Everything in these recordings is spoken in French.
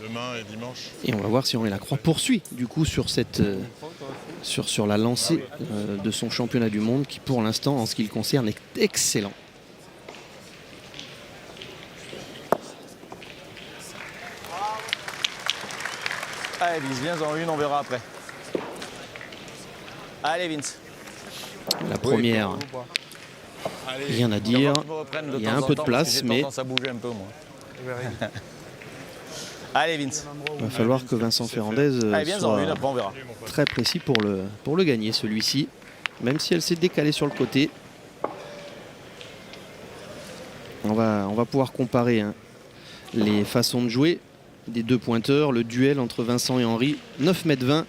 Demain et dimanche. Et on va voir si Henri Lacroix poursuit du coup sur cette sur la lancée de son championnat du monde qui pour l'instant en ce qui le concerne est excellent. Allez Vince, viens en une, on verra après. Allez Vince. La première, rien à dire. Il y a un peu de place, mais ça bougeait un peu, moi. Allez Vince. il va falloir que Vincent Ferrandez Allez, viens en une, soit après on verra. très précis pour le gagner celui-ci, même si elle s'est décalée sur le côté. On va pouvoir comparer hein, les façons de jouer des deux pointeurs, le duel entre Vincent et Henri. 9,20 m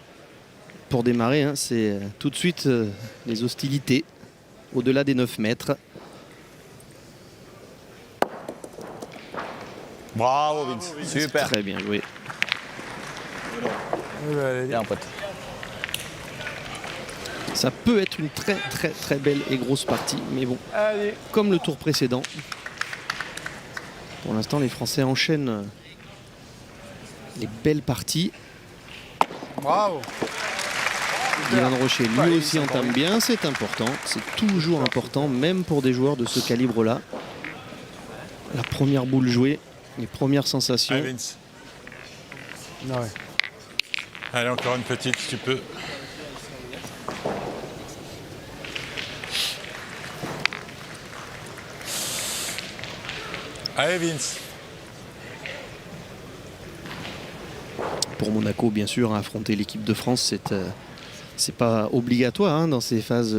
pour démarrer, hein, c'est tout de suite les hostilités au-delà des 9 mètres. Bravo Vince, super. Très bien joué. Bien pote. Ça peut être une très belle et grosse partie, mais bon, comme le tour précédent, pour l'instant les Français enchaînent les belles parties. Bravo. Dylan Rocher lui aussi entame bien, c'est important, c'est toujours important, même pour des joueurs de ce calibre-là. La première boule jouée, les premières sensations. Allez Vince. Allez, encore une petite, si tu peux. Allez Vince. Pour Monaco, bien sûr, affronter l'équipe de France, c'est pas obligatoire hein, dans ces phases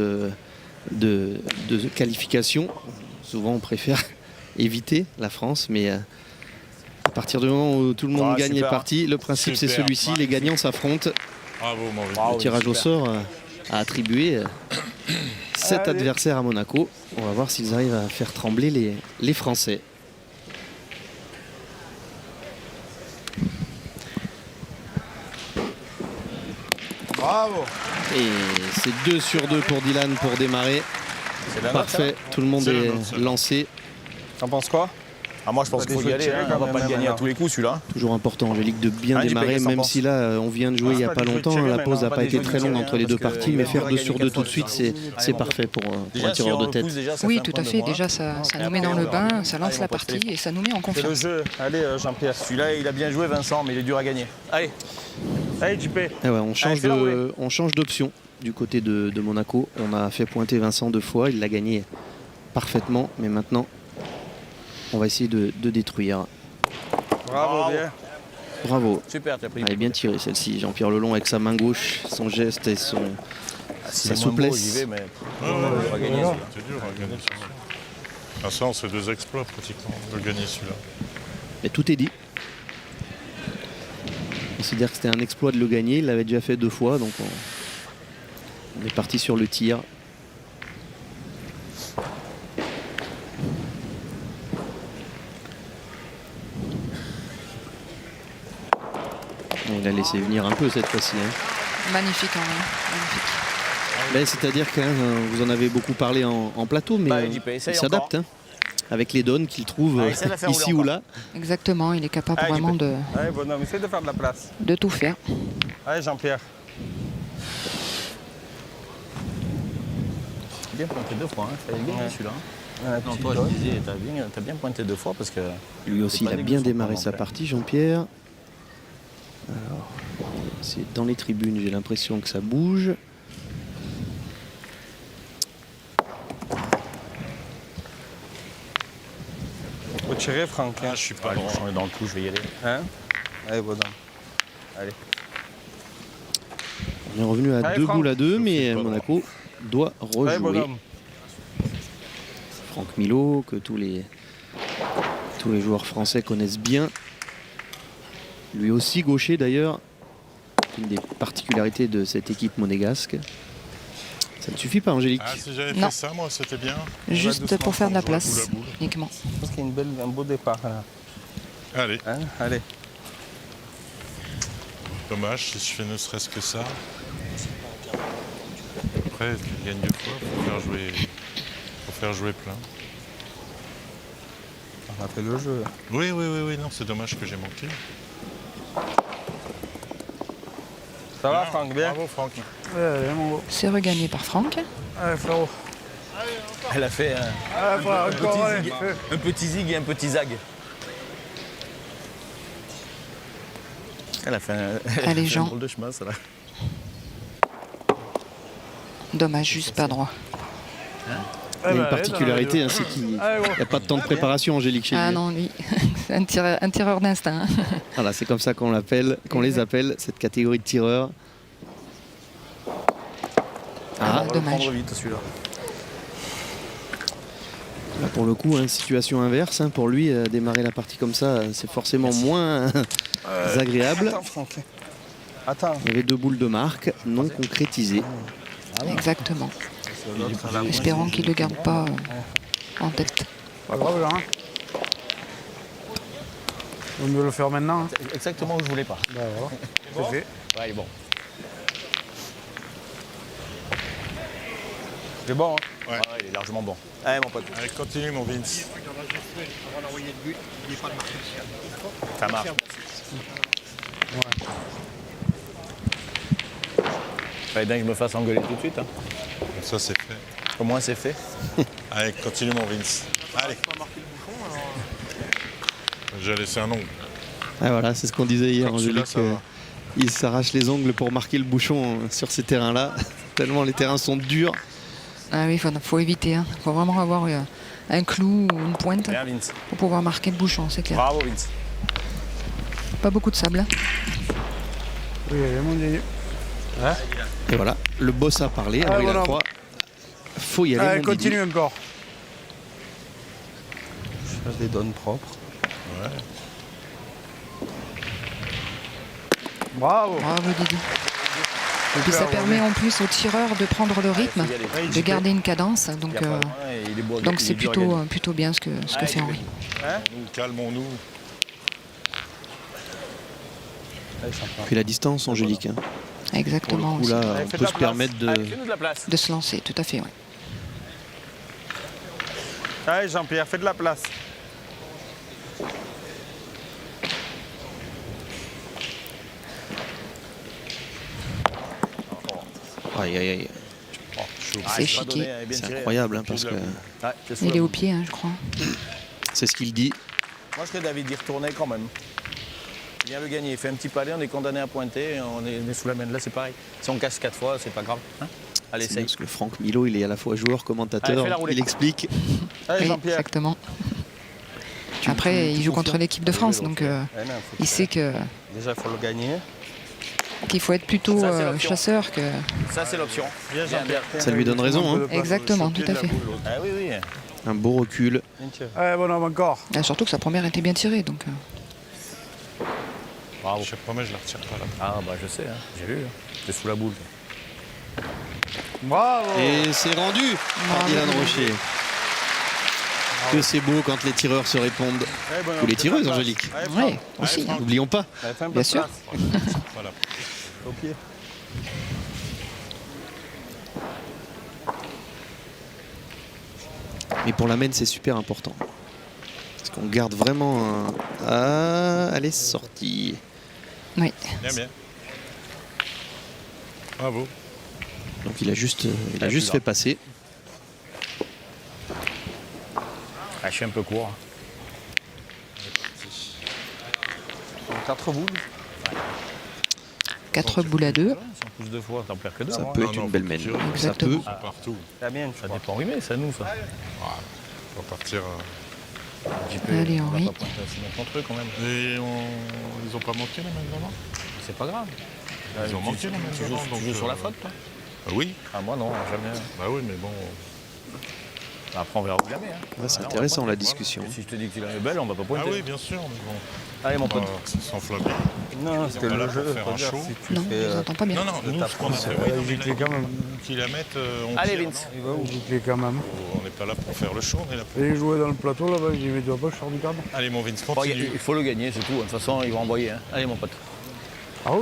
de qualification. Souvent, on préfère éviter la France, mais à partir du moment où tout le monde gagne les parties, le principe c'est celui-ci, les gagnants s'affrontent. Bravo, mon Vince. Le tirage au sort a attribué 7 adversaires à Monaco. On va voir s'ils arrivent à faire trembler les Français. Bravo. Et c'est 2 sur 2 pour Dylan pour démarrer. Parfait, tout le monde est lancé. T'en penses quoi? Ah moi je pense qu'il faut y aller, hein. On va pas le gagner à tous les coups celui-là. Toujours important, Angélique, de bien Hein, démarrer, JP, même si là on vient de jouer il n'y a pas longtemps. La pause n'a pas été très longue entre les deux parties, mais faire 2 sur 2 tout de suite, c'est parfait pour un tireur de tête. Oui, tout à fait. Déjà, ça nous met dans le bain, ça lance la partie et ça nous met en C'est le confiance. jeu. Allez Jean-Pierre. Celui-là il a bien joué Vincent, mais il est dur à gagner. Allez. Allez JP. Eh ouais, on change d'option du côté de Monaco. On a fait pointer Vincent 2 fois, il l'a gagné parfaitement, mais maintenant on va essayer de détruire. Bravo, bien. Bravo. Super, tu as pris. Elle est bien tirée celle-ci. Jean-Pierre Lelong avec sa main gauche, son geste et sa souplesse. J'y vais, mais On va gagner. C'est dur à gagner celui-là. Ah, ça, c'est 2 exploits pratiquement de gagner celui-là. Mais tout est dit. On considère que c'était un exploit de le gagner. Il l'avait déjà fait 2 fois, donc on est parti sur le tir. Il a laissé venir un peu cette fois-ci. Hein. Magnifique, Henri. Magnifique. Ben, c'est-à-dire que vous en avez beaucoup parlé en plateau, mais JP, essaye il s'adapte hein, avec les donnes qu'il trouve essaie de la faire ici rouler ou là. Exactement, il est capable Allez, vraiment Allez, bonhomme, essaye de faire de la place. de tout faire. Allez, Jean-Pierre. bien pointé 2 fois, hein. Fallait le gagner celui-là. Non, toi je disais, t'as bien pointé 2 fois parce que. Lui aussi, il a bien démarré sa partie, Jean-Pierre. Alors, c'est dans les tribunes, j'ai l'impression que ça bouge. Faut tirer, Franck. Hein. Ah, je suis pas Allez, bon. on est dans le coup, je vais y aller. Hein? Allez, bonhomme. Allez. On est revenu à Allez, 2 Franck. boules à 2, mais pas bon. Monaco doit Allez, rejouer. bonhomme. Franck Milot, que tous les joueurs français connaissent bien. Lui aussi gaucher d'ailleurs. Une des particularités de cette équipe monégasque. Ça ne suffit pas, Angélique. Ah, si j'avais Non. fait ça, moi, c'était bien. Juste doucement, pour faire de la place, boule à boule. uniquement. Je pense qu'il y a un beau départ. Là. Allez, Hein? Allez. dommage si je fais ne serait-ce que ça. Après, tu gagnes 2 fois, faut faire jouer plein. On a fait le jeu. Oui, oui, oui, oui, non, c'est dommage que j'ai manqué. Ça va, Franck, bien? Bravo, Franck. Allez, mon gros. C'est regagné par Franck. Allez, frérot. Elle a fait Allez, frère, encore, allez. un petit zig et un petit zag. Elle a fait Allez, un Jean. drôle de chemin, ça là. Dommage, juste pas droit. Il y a une particularité, hein, c'est qu'il n'y a pas de temps de préparation, Angélique, chez lui. Ah non, lui, c'est un tireur d'instinct. Voilà, c'est comme ça qu'on les appelle, cette catégorie de tireurs. Ah, On va le dommage. prendre vite celui-là. Là, pour le coup, hein, situation inverse, hein, pour lui, démarrer la partie comme ça, c'est forcément moins agréable. Attends, Franck. Attends. Il y avait 2 boules de marque non concrétisées. Exactement. L'autre, à la Espérons qu'il ne le garde pas en tête. Pas grave, là. Hein. Vaut mieux le faire maintenant. Hein. C'est exactement où je voulais pas. Bah voilà. C'est fait. Ouais, il est bon. C'est bon, hein? Ouais. Ouais, il est largement bon. Allez, mon pote. Allez, continue, mon Vince. Ça marche. Fallait bien que je me fasse engueuler tout de suite. Hein. Ça, c'est fait. Au moins, c'est fait. Allez, continue, mon Vince. Allez. J'ai laissé un ongle. Ah, voilà, c'est ce qu'on disait hier, Comme celui-là, Angélique. ça va. Il s'arrache les ongles pour marquer le bouchon sur ces terrains-là, tellement les terrains sont durs. Ah oui, faut éviter. Il faut vraiment avoir un clou ou une pointe Bien, Vince. pour pouvoir marquer le bouchon, c'est clair. Bravo, Vince. Pas beaucoup de sable. Hein. Oui, allez, mon dieu. Et voilà, le boss a parlé, Ah, Henri voilà. Lacroix. Faut y aller, Allez, mon Didi. continue encore. Je les donne propres. Bravo. Bravo Didi. Et puis ça permet en plus au tireur de prendre le rythme, de garder une cadence. Donc c'est plutôt bien ce que fait Henri. Calmons-nous. Puis la distance, Angélique. Hein. Exactement. Pour le coup, Aussi. là, on peut se permettre de... Allez, fais-nous de la place. De se lancer, tout à fait, oui. Allez, Jean-Pierre, fais de la place. Aïe, aïe, aïe. C'est chiqué. C'est incroyable, hein, parce que Ouais, c'est sous Il la est au boule. pied, hein, je crois. c'est ce qu'il dit. Moi, je serais d'avis d'y retourner quand même. Il vient le gagner. Il fait un petit palais, on est condamné à pointer, on est sous la main. Là, c'est pareil. Si on casse 4 fois, c'est pas grave. Hein. Allez, C'est bien, essaye. parce que Franck Milo, il est à la fois joueur, commentateur, Allez, fais la roulette. il explique. Allez, Oui, Jean-Pierre. exactement. Après, il joue contre l'équipe de France, donc Eh non, faut il sait déjà, il faut le gagner. qu'il faut être plutôt Ça, c'est l'option. chasseur que... Ça, c'est l'option. Viens, Jean-Pierre. Ça lui donne raison, hein. Exactement, tout à fait. Ah oui, oui. Un beau recul. Allez, bonhomme, encore. Ah, surtout que sa première était bien tirée, donc... Bravo. Je te promets, je la retire pas là. Ah, bah, je sais, hein. J'ai vu. T'es sous la boule. Bravo. Et c'est rendu par Dylan Rocher. Que c'est beau quand les tireurs se répondent. Ou les tireuses, Angélique. Oui, aussi. hein. N'oublions pas. Allez, fais un peu Bien de sûr. place. Voilà. Au pied. Mais pour la main, c'est super important. Parce qu'on garde vraiment un... Ah, elle est sortie. Oui. Bien, bien. Bravo. Donc il a juste plus fait grave. passer. Ah, je suis un peu court. 4 boules. 4 boules à 2. Si on pousse 2 fois, t'en perds que 2. Ça Non, peut non, être non, une faut belle que main. tu tires. Ça Exactement. peut. Partout. La mienne, Ça je crois. dépend. Oui, mais c'est à nous, ça. On va partir. Allez, on va Henri. pas pointer aussi bien contre eux, quand même. Et ils ont pas manqué la main d'avant. C'est pas grave. Ils ont manqué la main Tu joues, d'avant. tu joues sur la faute, toi Oui. Ah, moi, non, jamais. Bah oui, mais bon. Après, on verra où jamais. Hein. Là, c'est intéressant la discussion. Si je te dis que tu l'as belle, on va pas Ah pointer. oui, bien sûr, mais bon. Allez, mon On pote. va s'enflammer. Non, c'était Voilà, le pour jeu. faire un regarde, show. si tu Non, fais, je vous entends pas bien. Non, non, nous, ce qu'on a fait, oui, non, mais giclé quand même. qu'ils la mettent, on Allez, tire, Vince. non Giclé quand même. On n'est pas là pour faire le show, on est là pour... Et jouer dans le plateau là-bas, j'ai dit, mais tu vas pas, je sors du cadre. Allez, mon Vince, Bon, continue. il faut le gagner, c'est tout. De toute façon, ils vont envoyer. Hein. Allez, mon pote. Ah oui,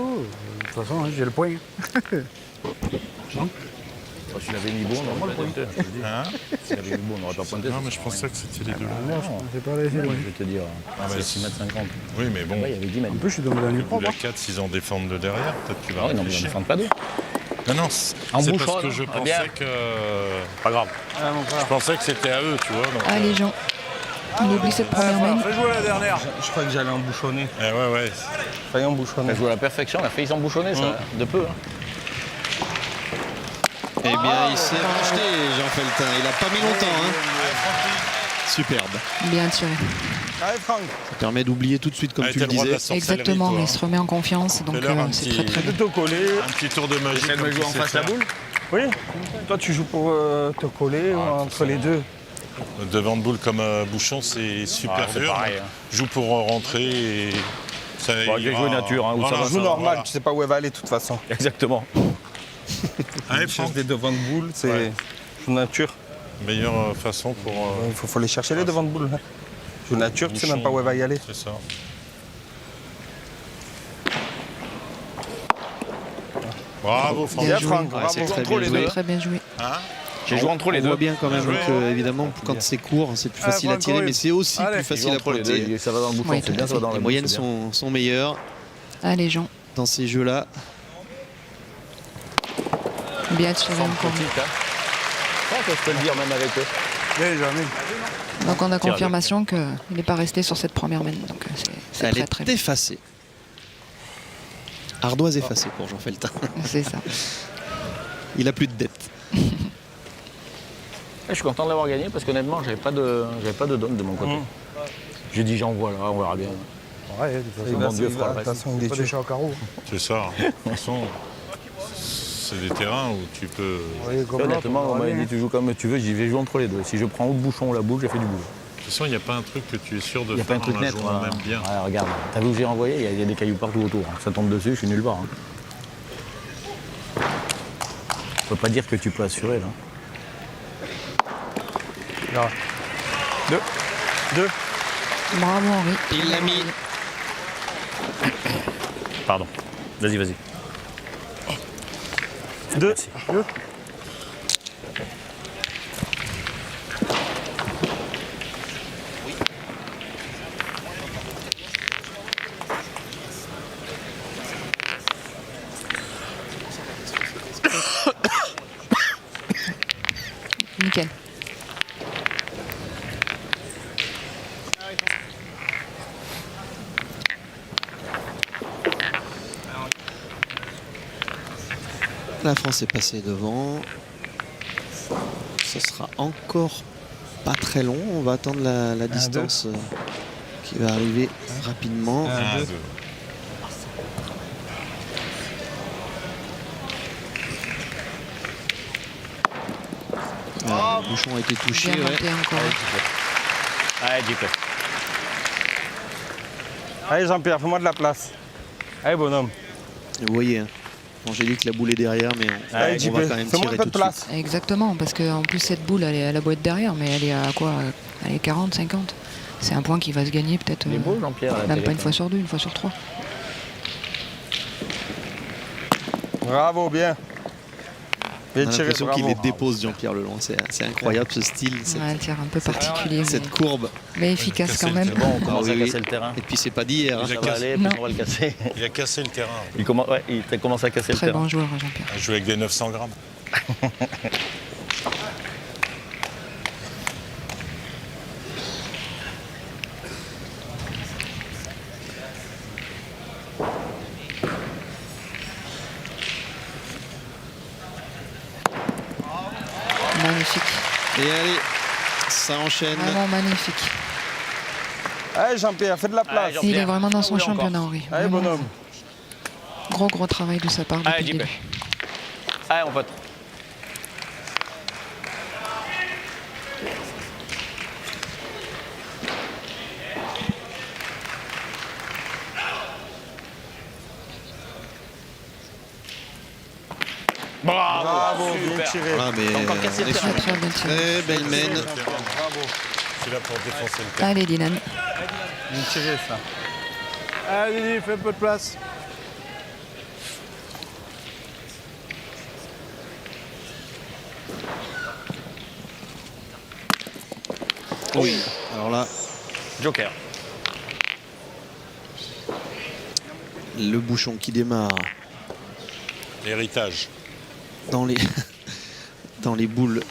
de toute façon, hein, j'ai le point. S'il avait mis bon, on aurait pas pointé. Je te le dis. Hein? S'il avait mis bon, on n'aurait pas pointé. Non, mais je pensais que c'était les deux. C'est pas laissé, Je moi. vais te dire. C'est 6 mètres 50. Oui, mais bon, Ouais, il y avait 10 mètres. En plus, je suis dans le dernier le bout de propre. la 4, s'ils en défendent de derrière, peut-être tu vas Ah ouais, non, mais on ne réfléchir. défend pas d'eau. Non, En c'est bouchon, parce que non? je Ah, bien. pensais que... Pas grave. Ah, mon frère. Je pensais que c'était à eux, tu vois. Donc, Allez, Jean. Il oublie cette première main. Fais jouer la dernière. Je crois que j'allais embouchonner. Eh ouais, ouais. Failli embouchonner. Elle joue à la perfection, elle a failli s'embouchonner, ça, de peu. Hein. Eh bien, il s'est racheté, Jean Feltin. Il a pas mis longtemps. Hein. Superbe. Bien tiré. Allez, Franck. Ça permet d'oublier tout de suite, comme Ah, tu t'as le le droit de disais. la sorcellerie, Exactement, toi, il se remet en confiance, donc Fais-leur un c'est petit- très très bien. De te coller. Un petit tour de magie. J'essaie de comme me tu jouer en sais face la faire. boule. Oui. Toi, tu joues pour te coller entre les deux. Devant de boule comme un bouchon, c'est super Ah, c'est dur. pareil, hein. Joue pour rentrer et ça Bon, je vais jouer nature, hein, où ça va, Je joue normal, tu sais pas où elle va aller de toute façon. Exactement. Allez, Cherche Franck, des devants de boule, c'est Ouais. joue nature. meilleure façon pour... Il faut les chercher les devants de boule. Hein. Joue nature, tu sais même pas où elle va y aller. C'est ça. Bravo, Franck. Bien Bien, joué. Franck, Ouais, bravo. c'est très Entre bien les joué. deux. Très bien joué. Hein? J'ai joué entre les On voit deux. bien quand même joué. que, évidemment, quand c'est court, c'est plus facile à Franck, tirer, oui. mais c'est aussi Allez, plus J'ai facile joué à entre les pointer. deux. Ça va dans le bouchon, Oui, c'est tout bien, à ça va dans Les la moyennes bouche, c'est bien. sont meilleures Allez, Jean. dans ces jeux-là. Bien tiré Sans encore. critique, hein. Ça, je peux le dire même avec eux. Allez, jamais. Donc on a Tire confirmation qu'il n'est pas resté sur cette première main. Donc c'est Elle très très est bien. effacée. Ardoise effacée pour Jean Feltin. C'est ça. Il a plus de dettes. Je suis content de l'avoir gagné parce qu'honnêtement, j'avais pas de donne de mon côté. J'ai dit j'envoie là, on verra bien. Ouais, de toute Il façon, va- Dieu fera le De toute reste. façon, il c'est est pas tué. des chats au carreau. C'est ça. De toute façon, c'est des terrains où tu peux... Vous voyez, comme là, Honnêtement, on on m'a va dit tu joues comme tu veux, j'y vais jouer entre les deux. Si je prends ou le bouchon ou la boule, j'ai fait du boulot. De toute façon, il n'y a pas un truc que tu es sûr de Il n'y a pas faire un truc en la net. jouant Voilà. même bien. Ouais, regarde, t'as vu où j'ai envoyé, il y a des cailloux partout autour. hein. Ça tombe dessus, je suis nulle part. On peut pas dire que tu peux assurer là. Deux. Bravo Henri. Il l'a mis. Pardon. Vas-y, vas-y. Deux. Merci. Nickel. La France est passée devant. Ce sera encore pas très long. On va attendre la distance qui va arriver rapidement. Un, deux. Le bouchon a été touché. Bien ouais. monté encore. Allez, JP. Allez, Jean-Pierre, fais-moi de la place. Allez, bonhomme. Vous voyez, hein. Angélique, la boule est derrière, mais on, Allez, on JP, va quand même fais-moi tirer un peu tout de de suite. place. Exactement, parce qu'en plus cette boule, elle a beau être derrière, mais elle est à quoi? Elle est 40, 50. C'est un point qui va se gagner peut-être Il est beau, Jean-Pierre. à la même télé, pas une quand fois sur deux, une fois sur trois. Bravo, bien. On Bien a tiré, l'impression qu'il bravo. les dépose, Jean-Pierre Lelong. C'est incroyable ce style, Ouais, un tir un peu particulier, cette courbe. mais efficace casser quand le même. terrain. Bon, on commence Ah à oui, casser oui. le terrain. Et puis c'est pas d'hier. hein. Il a Ça va cassé, aller, puis Non. on va le casser. il a cassé le terrain. Il a commencé à casser le Très terrain. bon joueur, Jean-Pierre. Il a joué avec des 900 grammes. Magnifique. Et allez, ça enchaîne. Vraiment magnifique. Allez, Jean-Pierre, fais de la place. Allez, Jean-Pierre. Il est vraiment dans son Oui, encore. championnat, Henri. Allez, Vraiment. bonhomme. Gros travail de sa part depuis Allez, le JP. début. Allez, mon pote. Bravo, bien tiré. Ah, mais Encore cassé le on est terrain. sur Très bien tiré. très belle mène. Bravo. C'est là pour défoncer le terrain. Allez, Dylan. Bien tiré, ça. Allez, Didi, fais un peu de place. Oui. Alors là, Joker. le bouchon qui démarre L'héritage. dans les, dans les boules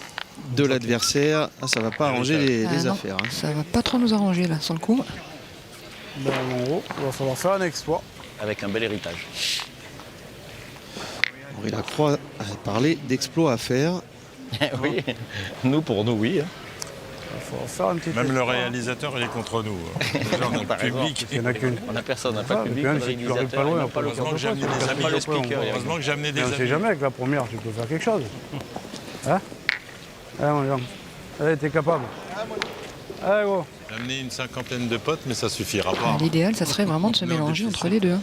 de l'adversaire. Ah, ça va pas arranger les non, affaires. Hein. Ça va pas trop nous arranger là, sur le coup. Ben, en gros, il va falloir faire un exploit. Avec un bel héritage. Henri Lacroix a parlé d'exploits à faire. Oui, nous pour nous, oui. Il va falloir faire un petit Même le exploit. réalisateur, il est contre nous. Déjà, on a le public. Il n'y en a qu'une. On n'a personne, on n'a pas Ah, de public, mais pas de quand même, si tu arrives réalisateur, pas loin, on n'a pas le Heureusement que j'ai amené des amis. pas le speaker. Heureusement que j'ai amené des Mais on ne sait amis. jamais, avec la première, tu peux faire quelque chose. Hein? Allez, mon gars. Allez, t'es capable. Allez, gros. J'ai amené une cinquantaine de potes, mais ça suffira pas. L'idéal, ça serait vraiment de se mélanger entre les deux. Hein.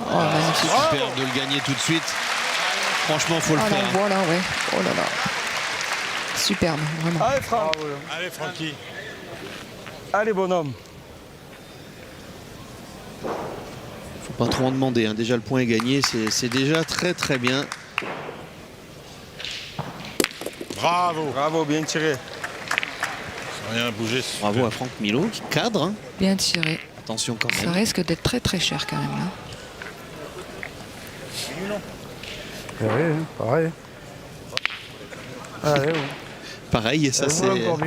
Oh, magnifique. Super de le gagner tout de suite. Franchement, faut le Ah faire. là, Hein. voilà, ouais. Oh là là. Superbe, vraiment. Allez, Franck. Allez, Francky. Allez, bonhomme. Faut pas trop en demander. Hein. Déjà, le point est gagné. C'est déjà très très bien. Bravo. Bravo, bien tiré. Rien à bouger. Bravo à Franck Milot qui cadre. Hein. Bien tiré. Attention quand Ça même. risque d'être très très cher quand même. Là. Pareil, hein, pareil. Allez, bon. Pareil, et ça Elle roule encore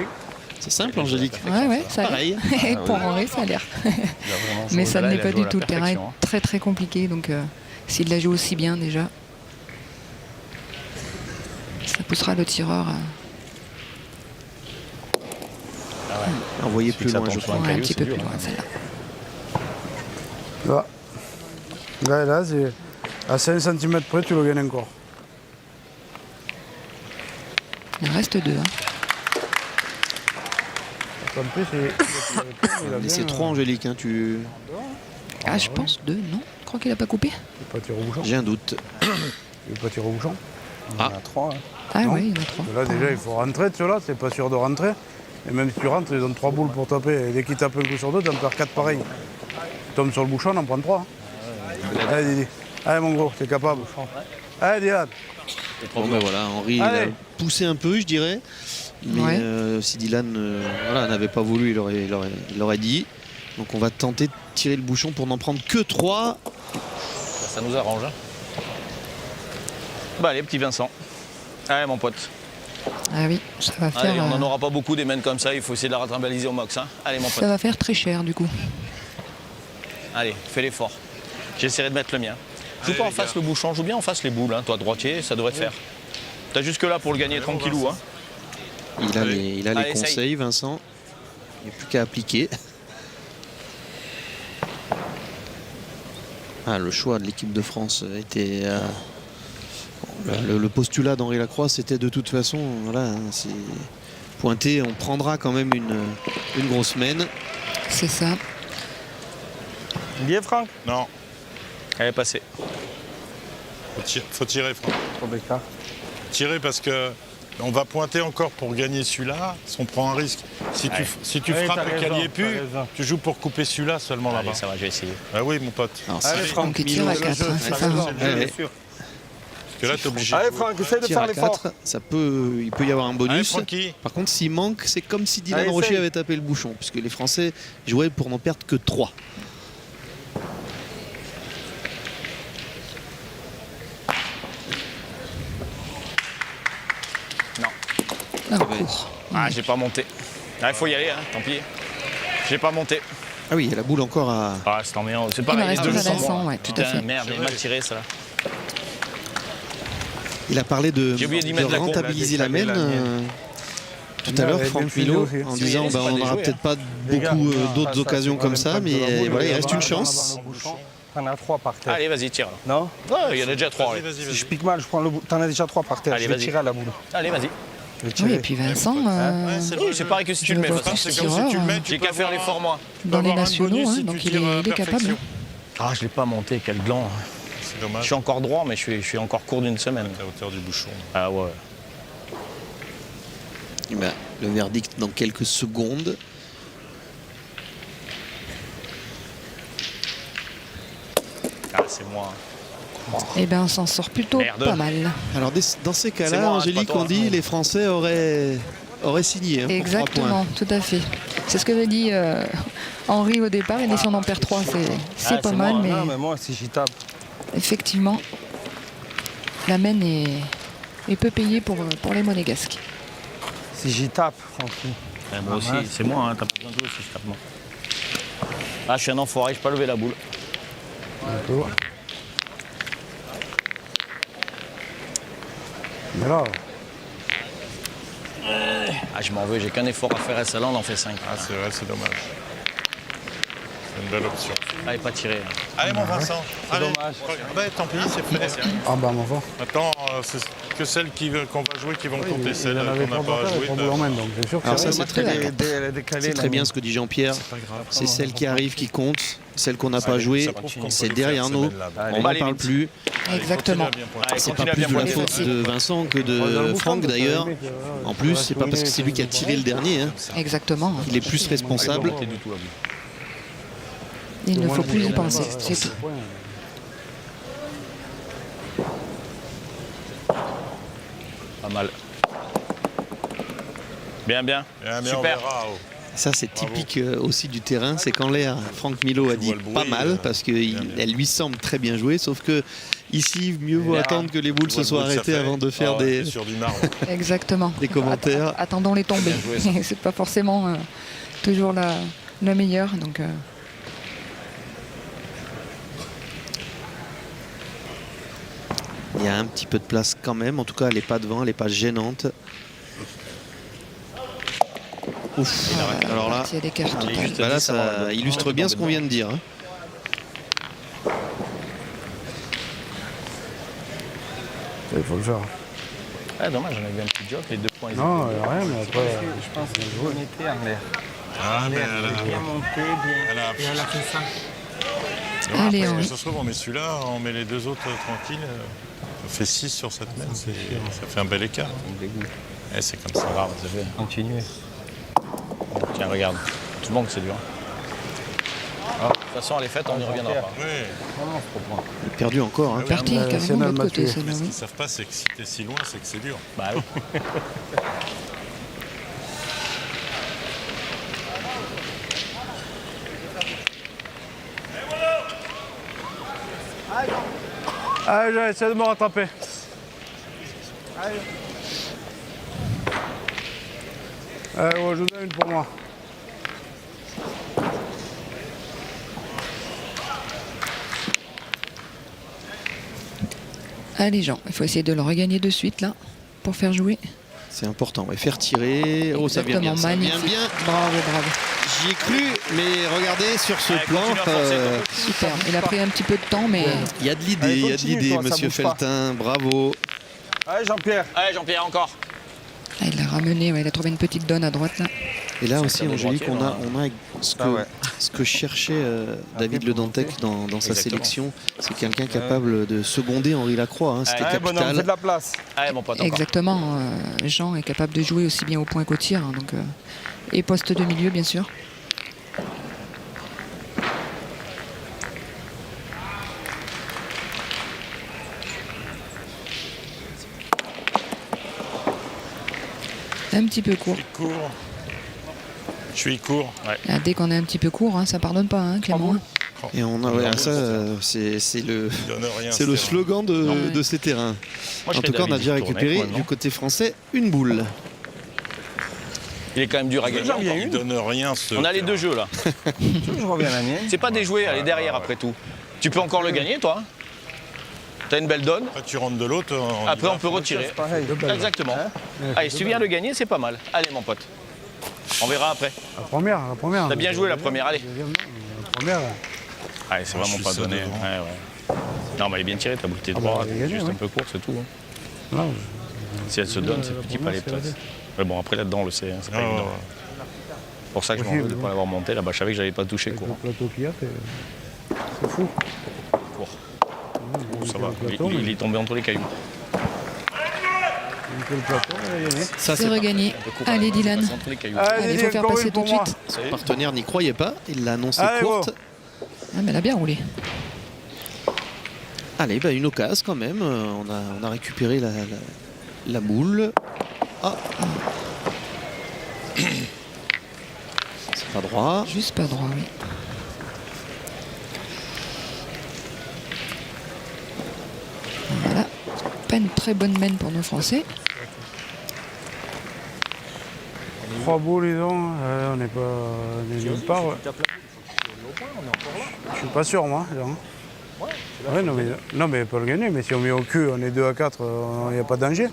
c'est bien. simple, Angélique. Ouais, ça a Pareil. l'air. Pour Henri, ça a l'air. Mais ça ne l'est pas du tout. Le terrain est très très compliqué. Donc s'il la joue aussi bien déjà, ça poussera le tireur à Envoyez plus loin, je crois. un petit peu plus loin celle-là. Là. Là, c'est à 5 cm près, tu le gagnes encore. Il en reste deux. Hein. En plus, il a Mais c'est bien, 3, Angélique. Hein, tu... Ah, je pense deux, non? Je crois qu'il n'a pas coupé. il peut pas tirer au bouchon. J'ai un doute. Il peut pas tirer au bouchon. Ah. On a 3. Hein. Ah Non. oui, il y en a trois. Là, déjà, il faut rentrer de ceux-là. T'es pas sûr de rentrer. Et même si tu rentres, ils donnent 3 boules pour taper. Et dès qu'ils tapent un coup sur deux, t'en perds 4 pareils. Tu tombes sur le bouchon, on en prend 3. Allez, Didi. Allez, mon gros, t'es capable. Allez, Dylan. Bon, ben voilà, Henri il a Allez. poussé un peu, je dirais. Mais Ouais. si Dylan voilà, n'avait pas voulu, il aurait dit. Donc on va tenter de tirer le bouchon pour n'en prendre que 3. Ça nous arrange. Hein. Bah allez, petit Vincent. Allez, mon pote. Ah oui, ça va Allez, faire. on n'en aura pas beaucoup des mains comme ça. Il faut essayer de la rattrabaliser au max. Hein. Allez, mon pote. Ça va faire très cher du coup. Allez, fais l'effort. J'essaierai de mettre le mien. Joue Allez, pas en les face gars. le bouchon, joue bien en face les boules. Hein. Toi, droitier, ça devrait te faire. T'as jusque là pour le gagner tranquillou. Hein. Il a Allez. les Allez, essaye. conseils, Vincent. Il n'y a plus qu'à appliquer. Ah, le choix de l'équipe de France était... le postulat d'Henri Lacroix, c'était de toute façon, voilà, hein, c'est pointé, on prendra quand même une grosse mène. C'est ça. Bien, Franck. Non, Elle est passée. faut tirer, Franck. Trop d'écart. Tirer parce que on va pointer encore pour gagner celui-là. On prend un risque. Si tu, Ouais. si tu Ouais, frappes t'as et qu'il n'y ait raison, plus, t'as raison. tu joues pour couper celui-là seulement Allez, là-bas. ça va, je vais essayer. Ah oui, mon pote. Alors, Allez, c'est Franck. Donc il tire à 4, hein, c'est ça. Allez. Bien sûr. Parce que là, t'es obligé. Allez, Franck, essaye de tir faire à l'effort. 4, il peut y avoir un Allez, bonus. Francky. Par contre, s'il manque, c'est comme si Dylan Allez, Rocher essaye. avait tapé le bouchon, puisque les Français jouaient pour n'en perdre que 3. Un court. Ah, j'ai pas monté. Ah, il faut y aller, hein, tant pis. J'ai pas monté. Ah oui, il y a la boule encore à... Ah, c'est emmerdant. C'est Il pareil. en reste les deux une à sont Vincent, bons. ouais, tout à Putain, fait. merde, il est mal tiré, ça. Il a parlé de, J'ai oublié d'y mettre la courbe, rentabiliser là, la j'ai mène. calé la mienne. Tout à l'heure, elle est Franck bien filée Milot, aussi. en Si, disant elle, c'est bah, pas on des n'aura jouets, peut-être pas Les gars, beaucoup ah, d'autres ça, occasions c'est comme pas ça, l'impact mais de la boule, voilà, il là, reste là, une là, chance. là, là, Bouchon. T'en as 3 par terre. Allez, vas-y, tire. là. Non? Ouais, il y en a déjà 3. Vas-y, vas-y, Si je vas-y. pique mal, je prends le bout. T'en as déjà 3 par terre. Allez, Je vais vas-y. tirer à la boule. Allez, vas-y. Je vais Oui, tirer. et puis Vincent, Ouais, c'est Oui, c'est pareil que si tu je le mets. vois Vincent. plus C'est ce comme si tu le tireur, mets, tu J'ai peux qu'à faire avoir l'effort, moi. dans les avoir un nationaux, bonus hein, si donc tu il est, tires à il est capable. perfection. Ah, je l'ai pas monté, quel gland. C'est Je dommage. suis encore droit, mais je suis encore court d'une semaine. À la hauteur du bouchon. Ah ouais. Et ben, le verdict dans quelques secondes. Ah, c'est moi. Eh bien, on s'en sort plutôt Merde. pas mal. Alors dans ces C'est cas-là, moi, hein, Angélique, c'est pas toi, on dit les Français auraient signé hein, pour 3 points. Exactement, tout à fait. C'est ce que veut dit Henri au départ. Il dit si on en perd 3, c'est pas c'est mal, moi, mais Non, mais moi, si j'y tape. effectivement, la mène est peu payée pour les Monégasques. Si j'y tape, Francky. Moi aussi, c'est moi, hein, t'as pas besoin de jouer si je tape moi. Ah, je suis un enfoiré, je peux pas lever la boule. Mais là, Ah, je m'en veux, j'ai qu'un effort à faire et celle-là, on en fait 5. Ah, c'est vrai, c'est dommage. C'est une belle option. Allez, pas tiré. Allez, mon Vincent. Allez. dommage. Bah, tant pis, c'est fait. ah bah mon enfant. Maintenant, c'est que celles qu'on va jouer qui vont compter. Il y Celles en avait qu'on n'a trois pas par terre et jouées. 3 boules en main, donc c'est sûr que Alors ça, c'est c'est très bien. Elle est décalée. C'est très bien ce que dit Jean-Pierre. C'est celles qui arrivent qui comptent. Celles qu'on n'a pas jouées, c'est derrière nous. On n'en Allez, parle vite. plus. Exactement. Allez, C'est pas continue à plus bien de la pointer. faute de Vincent que de Franck d'ailleurs. En plus, c'est pas parce que c'est lui qui a tiré le dernier. Hein. Exactement. Il est plus responsable. Pas du tout à bout. Il ne faut plus y penser, c'est tout. Pas mal. Bien, bien. Bien, bien, Super. on verra. Oh. Ça, c'est typique aussi du terrain. C'est qu'en l'air, Franck Milot a Tu dit vois le bruit, pas mal parce qu'elle lui semble très bien jouée. Sauf que ici, mieux vaut attendre que les boules Tu vois se le soient bruit que ça arrêtées fait. avant de faire Ah ouais, des c'est sur du marbre. Exactement. commentaires. Attendons les tombées. C'est pas forcément toujours la meilleure. Donc, Il y a un petit peu de place quand même. En tout cas, elle n'est pas devant, elle n'est pas gênante. Ouf. Alors là, il y a des cartes totales. bah là, ça illustre bien ce qu'on vient de dire. Hein. Il faut le faire. Ah, dommage, on avait un petit job, les 2 points. ils Non, étaient- il n'y a rien, mais après. Je pense qu'on était en l'air. Ah, mais elle a... Bien monté, bien. Elle a- Et elle a fait ça. Allez, Après, Henri. ça se trouve, on met celui-là, on met les deux autres tranquilles. Ça fait 6 sur cette mène, ça fait un bel écart. Eh, c'est comme ça. Grave, ça fait. Continuez. Tiens, regarde. Tout le monde, c'est dur. De toute façon, elle est faite, on n'y reviendra pas. Oui. Perdu encore. Hein. Partie mais carrément de l'autre National côté, m'a tué. celle-là, Ce oui. qu'ils savent pas, c'est que si t'es si loin, c'est que c'est dur. Bah oui. Allez, j'essaie de me rattraper. Allez, ouais, je vous donne une pour moi. Allez, Jean, il faut essayer de le regagner de suite, là, pour faire jouer. C'est important. Et faire tirer. Oh, ça vient bien. Ça vient magnifique. bien. Bravo, bravo. J'y ai cru, mais regardez sur ce Allez, plan. continue à forcer, Super. Il a pris un petit peu de temps, mais Il y a de l'idée, Allez, il y a de continue, l'idée, toi, ça monsieur bouge pas. Feltin. Bravo. Allez, Jean-Pierre. Allez, Jean-Pierre, encore. ah, il l'a ramené. Ouais, il a trouvé une petite donne à droite, là. Et là C'est un aussi, tir de Angélique, on droitier, a ce que, Ah ouais. ce que cherchait David Après, Le pour Dantec monter. dans sa Exactement. sélection. C'est quelqu'un capable de seconder Henri Lacroix. Hein. C'était Allez, Allez, bonhomme, capital. fais de la place. Allez, mon pote, encore. Exactement. Jean est capable de jouer aussi bien au point qu'au tir. Hein, donc, et poste de milieu, bien sûr. Un petit peu court. Je suis court. Je suis court. Ouais. Ah, dès qu'on est un petit peu court, hein, ça pardonne pas, hein, Clément. Et on a ouais, ça, c'est le, Il donne rien, c'est le vrai. slogan de ces terrains. Moi, je En fais tout cas, on a David, déjà il tourne, récupéré ouais, non du côté français une boule. Il est quand même dur à gagner. J'en viens Il une. donne rien, ce. On a les deux jeux, là. Tu veux que je reviens à la mienne. C'est pas déjoué, elle est derrière après tout. Tu peux encore le gagner, toi. T'as une belle donne. Après, tu rentres de l'autre. Après, on peut retirer. C'est pareil. Exactement. Allez, si tu viens le gagner, c'est pas mal. Allez, mon pote. On verra après. La première. T'as bien joué la première, allez. Deuxième, non, la première. Allez, c'est Moi, vraiment je pas suis ça donné. devant. Ouais, ouais. Non, mais elle est bien tirée, ta boule, t'es droit. elle est gagnée, Juste ouais. un peu court, c'est tout. hein. Non, Si elle se donne, c'est petit palais c'est vrai. peut-être. Mais bon, après là-dedans, on le sait, hein, c'est pas Ah, évident. ouais. C'est pour ça que je m'en veux de ne pas l'avoir monté. Là-bas, je savais que j'allais pas toucher avec le court. plateau qu'il y a, c'est fou. Court. Il Ça fait va. le plateau, Il mais est tombé entre les cailloux. il fait le plateau, il a gagné. Ça, C'est c'est regagné. Allez, Dylan. Passe entre les cailloux. Allez, il faut faire passer tout de suite. son partenaire n'y croyait pas. Il l'a annoncé Allez, courte. go. Ah, mais elle a bien roulé. Allez, bah, une occasion quand même. On a récupéré la boule. Ah. C'est pas droit. Juste pas droit, oui. Voilà. Pas une très bonne mène pour nos Français. 3 boules, ils ont. On n'est nulle part. Ouais. Je suis pas sûr, moi. Ouais, non, mais pas le gagner. Mais si on met au cul, on est 2 à 4, il n'y a pas de danger.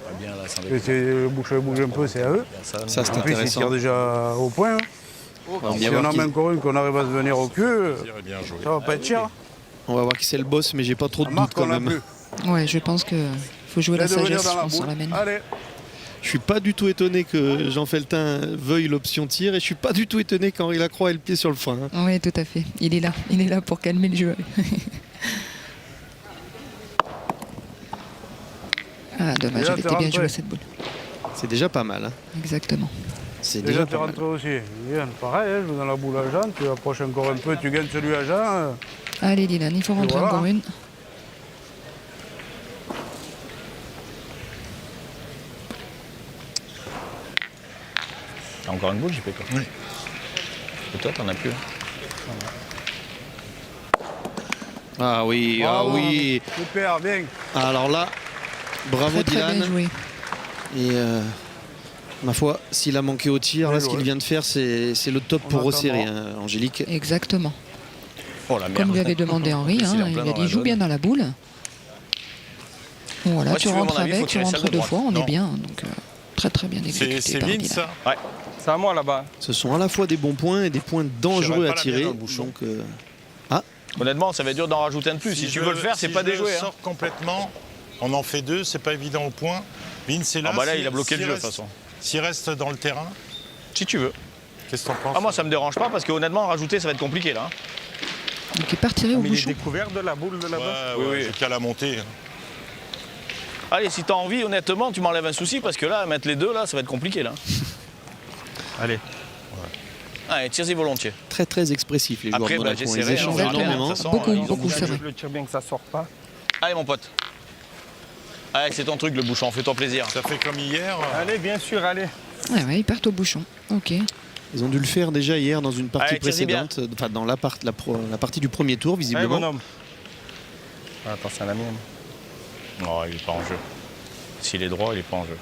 Le boucher bouge un peu, c'est à eux. Ça, c'est En plus, ils intéressant. tirent déjà au point. On va Si bien on voir en qui- met encore une qu'on arrive à se venir au cul, Bien joué. ça va pas être cher. on va voir qui c'est le boss, mais j'ai pas trop de doutes Marc, quand on l'a même. plus. Ouais, je pense que faut jouer la Laisse de venir sagesse, dans je la pense, sur la boule. mène. Allez. Je suis pas du tout étonné que Jean Feltin veuille l'option tir et je suis pas du tout étonné qu'Henri Lacroix ait le pied sur le frein. Hein. Oui, tout à fait. Il est là pour calmer le jeu. Ah, dommage, Déjà, elle t'es était bien rentré. jouée cette boule. C'est déjà pas mal. Hein. Exactement. C'est Déjà, déjà tu es pas mal. rentré aussi. Bien, pareil, je joue dans la boule à Jean, tu approches encore un peu, tu gagnes celui à Jean. Allez, Dylan, il faut rentrer voilà. encore une. T'as encore une boule, JP quoi. Oui. Et toi, t'en as plus. Ah oui, ah Bravo. oui. Super, bien. Alors là, bravo Très bien Dylan. joué. Et ma foi, s'il a manqué au tir, là, Bien ce qu'il joué. vient de faire, c'est le top pour En resserrer, attendant. hein, Angélique. Exactement. Oh la merde. Comme lui avait demandé Henri, Il est hein, en il plein lui a dans dit la joue zone. bien dans la boule. Voilà, Moi, tu si tu veux rentres mon avis, faut avec, tu tirer celle rentres de 2 droite. fois, on Non. est bien. Donc très très bien exécuté C'est par Vince, Dylan. ça. Ouais. C'est à moi là-bas. Ce sont à la fois des bons points et des points dangereux J'irai à pas la mienne tirer. dans le bouchon. Donc, Honnêtement, ça va être dur d'en rajouter un de plus. Si tu veux le faire, c'est pas Si je déjoué. le Hein. sors complètement, on en fait 2, c'est pas évident au point. Vince est là. Ah bah là, s'il- il a bloqué le s'il jeu, de reste- toute façon. S'il reste dans le terrain, Si tu veux. qu'est-ce que t'en penses? Ah, moi, ça me dérange pas parce que honnêtement, rajouter, ça va être compliqué là. Hein. Donc il est pas retiré au Mais il est bouchon. découvert de la boule de là-bas. Ouais, Oui, oui. j'ai qu'à la monter. Allez, si t'as envie, honnêtement, tu m'enlèves un souci parce que là, mettre les deux, là, ça va être compliqué là. Allez. Allez, tire-y volontiers. très très expressif les joueurs Après, de bah, Monaco. Ils j'essaierai, échangent on verra bien, énormément. de toute façon, Beaucoup, ils ont beaucoup, bougé. c'est vrai. Je le tire bien que ça sort pas. Allez, mon pote. Allez, c'est ton truc, le bouchon, fais-toi plaisir. Ça fait comme hier. Allez, bien sûr, allez. Ouais, ils partent au bouchon. Ok. Ils ont dû le faire déjà hier dans une partie Allez, tire-y bien. précédente, enfin dans la partie du premier tour Allez, visiblement. bonhomme. Ah, attends, c'est la mienne. Non, il est pas en jeu. S'il est droit, il est pas en jeu.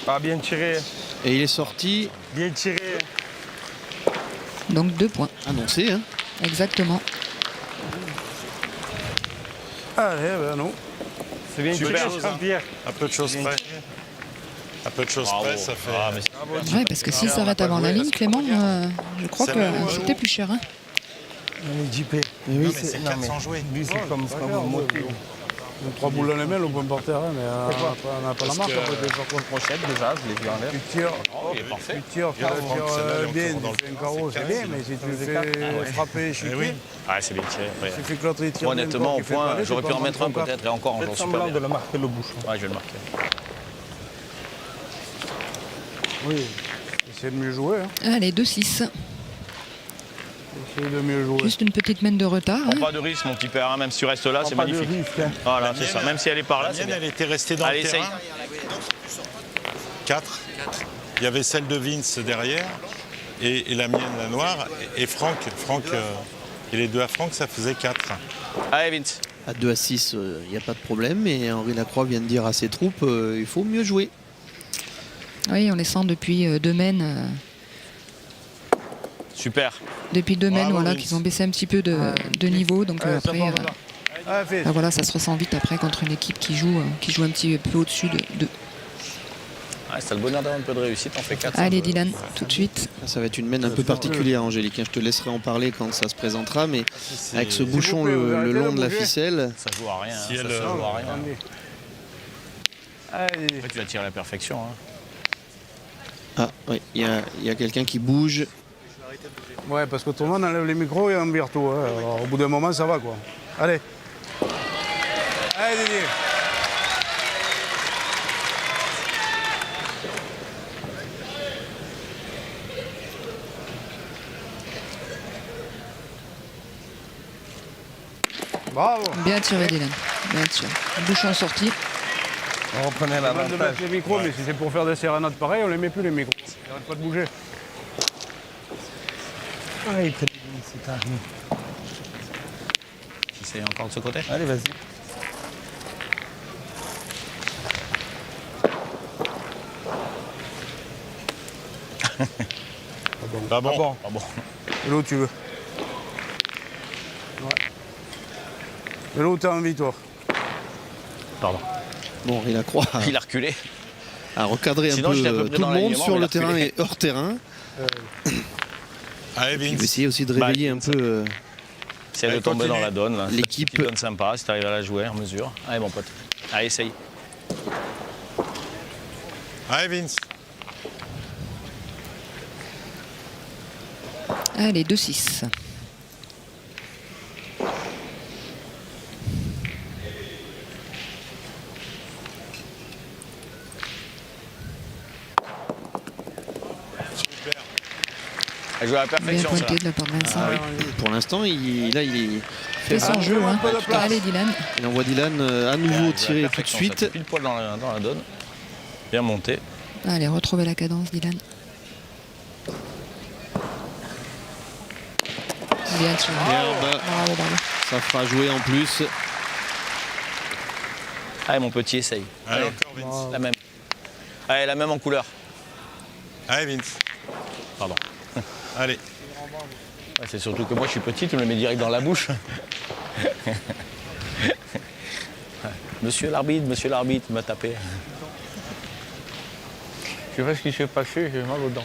Ah, bien tiré. Et il est sorti Bien tiré. Donc 2 points. annoncé. Hein. Exactement. Allez, ben non. C'est bien Super tiré, chose, hein. Jean-Pierre. À peu de choses près. À peu de choses Bravo. près, ça fait. Ah, mais c'est- Ouais, parce que s'il on s'arrête va pas avant la jouer, ligne, parce que Clément, regarde. je crois C'est que même pas c'était haut. plus cher. Hein. Mais JP. Et oui. Non, mais c'est Non, 400 joués. Lui, c'est comme ça, monté. 3 boules dans les mains, au point par terre, hein, mais on n'a pas la Parce marque. que- Après, Des fois, crochette, déjà, je l'ai vu en l'air. tu tires, il est parfait. tu tires, Regarde, Franck, celle-là, elle est bien, encore dans tu fais le- un carreau, c'est c'est bien, carré, mais si tu le Ah ouais. fais frapper, Eh chuter, oui. Ah, c'est bien tiré. Ouais. il suffit que l'autre il tire. Moi, même honnêtement, pas, au qu'il fait point, parler, j'aurais tu pu peux en mettre un prendre peut-être et encore, j'en Faites suis pas semblant bien. de le marquer le bouchon. Ouais, je vais le marquer. Oui, essayer de mieux jouer. Hein. Allez, 2-6. Essayer de mieux jouer. Juste une petite mène de retard. Prends hein. pas de risque, mon petit père, hein, même si tu restes là, c'est Pas de magnifique. risque, hein. Voilà, c'est ça. Même si elle est par là, La c'est mienne, bien. elle était restée dans Allez, le essaye. terrain. 4. Il y avait celle de Vince derrière et la mienne, la noire. Et Franck, et les deux à Franck, ça faisait 4. Allez, Vince. À 2 à 6, il n'y a pas de problème. Et Henri Lacroix vient de dire à ses troupes il faut mieux jouer. Oui, on les sent depuis 2 mènes. Super. Depuis 2 mènes, Bravo, voilà, Vince. qu'ils ont baissé un petit peu de niveau. Donc Ouais, ça après, part de là. Allez, fais. voilà, ça se ressent vite après contre une équipe qui joue un petit peu au-dessus de. Ouais, c'est le bonheur d'avoir un peu de réussite, on fait 4. Allez, Dylan, tout de suite. Ça va être une mène un peu particulière, Angélique. Je te laisserai en parler quand ça se présentera. Mais avec ce bouchon coupé, vous le arrêtez long de de la bouger. ficelle, Ça joue à rien. Si hein, ça elle, se joue à rien. Attendez. Allez, Après, tu la tires à la perfection. Hein. ah, oui, il y a quelqu'un qui bouge. ouais, parce que tout le monde enlève les micros et on vire tout. Hein. Alors, au bout d'un moment, ça va quoi. Allez. Allez, Didier. Bravo. Bien tiré, Dylan. Bien tiré. Bouchon sorti. On reprenait On va de l'avantage. mettre les micros, mais si c'est pour faire des sérénades pareilles, on les met plus les micros. Ils n'arrêtent pas de bouger. Ah, il traite bien, c'est carré. J'essaie encore de ce côté. Allez, vas-y. Pas bon. bon. Ah bon. Et l'eau, tu veux. Ouais. Et l'eau, t'as envie, toi. Pardon. Bon, il a croix Il a reculé. à recadrer Sinon, un j'étais à peu peu près tout dans le monde l'alignement, sur mais il le a terrain reculé. et hors terrain. Allez, Il va Vince. essayer aussi de réveiller un peu Si elle veut Allez, tomber continue. dans la donne, là. L'équipe. Petite donne sympa, si t'arrives à la jouer en mesure. Allez, mon pote. Allez, essaye. Allez, Vince. Allez, 2-6. Elle joue à la Bien perfection, ça. pointé de la part de Vincent. Pour l'instant, il Fait son jeu. Hein. Allez, Dylan. il envoie Dylan à nouveau tirer tout de Perfection, ça. suite. Pile poil dans la donne. Bien monté. Allez, retrouvez la cadence, Dylan. Bien tiré. Merde, Bravo, bravo. ça fera jouer en plus. Allez, mon petit, essaye. Allez, encore Vince. La même. Allez, la même en couleur. Allez, Vince. Pardon. Allez. Ouais, c'est surtout que moi, je suis petit, tu me le mets direct dans la bouche. Monsieur l'arbitre, il m'a tapé. Je sais pas ce qui s'est passé, j'ai mal aux dents.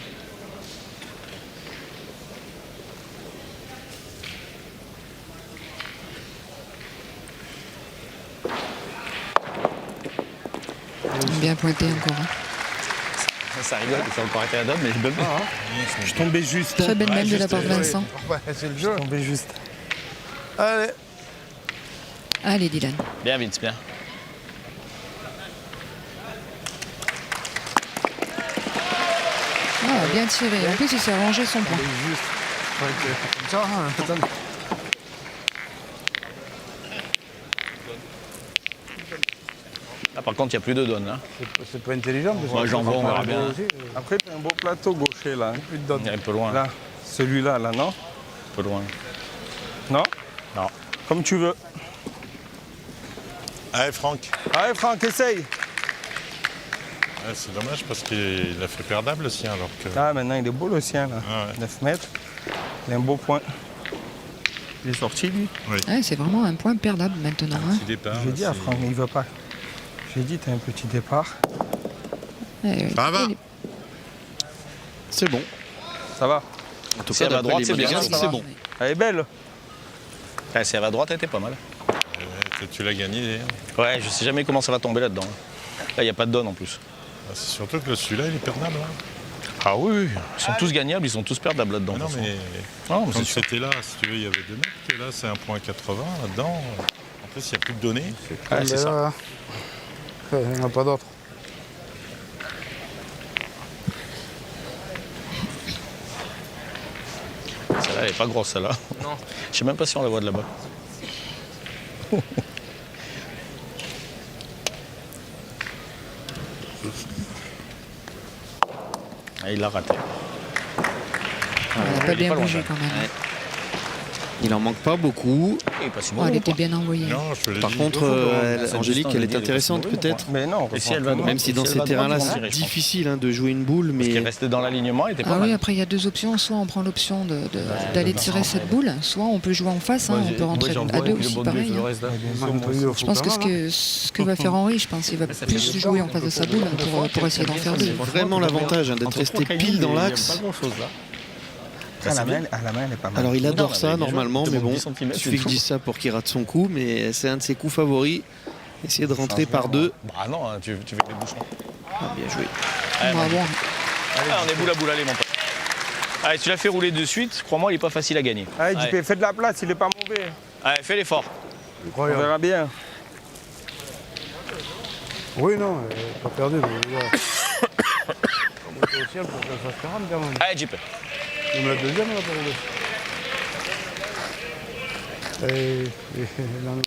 Bien pointé encore. Hein. Ça rigole, il faut encore arrêter la donne, mais je donne pas. Je tombais juste. Très belle même de la part de Vincent. Ouais, c'est le jeu. Je tombais juste. Allez. Allez, Dylan. Bien, Vince, bien. Ah, bien tiré. En plus, il s'est rangé son point. Juste. Ouais, comme ça, hein. Attends. Là, par contre, il n'y a plus de donne. Là. C'est pas intelligent. parce que Moi, j'en vois, on verra bien. aussi, Après, t'as un beau plateau gaucher là. plus de donne. Il est un peu loin. Là, celui-là, là, non? Un peu loin. Non? Non. Comme tu veux. Allez, Franck. Allez, Franck, essaye. Ouais, c'est dommage parce qu'il a fait perdable le sien alors que. Ah, maintenant, il est beau le sien, là. Ah ouais. 9 mètres. Il a un beau point. Il est sorti, lui. Ouais, c'est vraiment un point perdable maintenant. Hein. Petit départ. J'ai là, dit à c'est- Franck, mais il veut pas. J'ai dit, t'as un petit départ. Ça va. C'est bon. Ça va. En tout Si cas, elle va à d'après droite, les c'est bien, monégasques, ça c'est va. bon. Elle est belle. Ah, si elle va à droite, elle était pas mal. Tu l'as gagné. Ouais, je sais jamais comment ça va tomber là-dedans. Là, il n'y a pas de donne en plus. Ah, c'est surtout que celui-là, il est perdable. Hein. Ah oui, ils sont tous gagnables, ils sont tous perdables là-dedans. Ah non, de toute façon. mais Non, mais quand c'est sûr. c'était là, si tu veux, il y avait 2 mètres. Et là, c'est 1,80 là-dedans. En plus, il n'y a plus de données. Ouais, c'est ça. Il n'y en a pas d'autres. Celle-là, elle est pas grosse, celle-là. Non. Je sais même pas si on la voit de là-bas. Ah, il l'a raté. Elle n'a il pas est bien pas loin, bougé ça. quand même. Ouais. Il en manque pas beaucoup. Il est pas si Oh, mauvais, elle mon était point. bien envoyée. Non, je te l'ai Par dit. contre, cette Angélique, distance, elle je est dis, elle est intéressante pas si mauvaise, peut-être. Mais non, Et si elle va droit, Même si dans si ces elle va droit, terrains-là, ils vont c'est tirer, je pense. difficile hein, de jouer une boule, Parce qu'il mais restait dans l'alignement, il était pas Ah mal. oui, après il y a deux options. Soit on prend l'option d'aller tirer cette boule, soit on peut jouer en face. Hein, on peut rentrer à deux aussi, pareil. hein. Je pense que ce que va faire Henri, je pense qu'il va plus jouer en face de sa boule pour essayer d'en faire deux. c'est vraiment l'avantage hein, d'être resté pile dans l'axe. À la main, elle est pas mal. Alors il adore Non, ça mais bien joué. normalement, Il mais demande bon, 10 centimètres, il suffit que c'est je dise ça pour qu'il rate son coup, mais c'est un de ses coups favoris. Essayer de rentrer par deux. Bah non, hein, tu fais des bouchons. Ah, bien joué. Bravo. Allez, on est boule à boule, allez mon pote. Allez, tu l'as fait rouler de suite, crois-moi, il est pas facile à gagner. Allez, JP, fais de la place, il est pas mauvais. Allez, fais l'effort. On verra bien. Oui, non, pas perdu. Mais là, on monte au ciel pour que ça fasse 40 quand même. Allez, JP. Même la deuxième, là, pour rouler. Et dans le-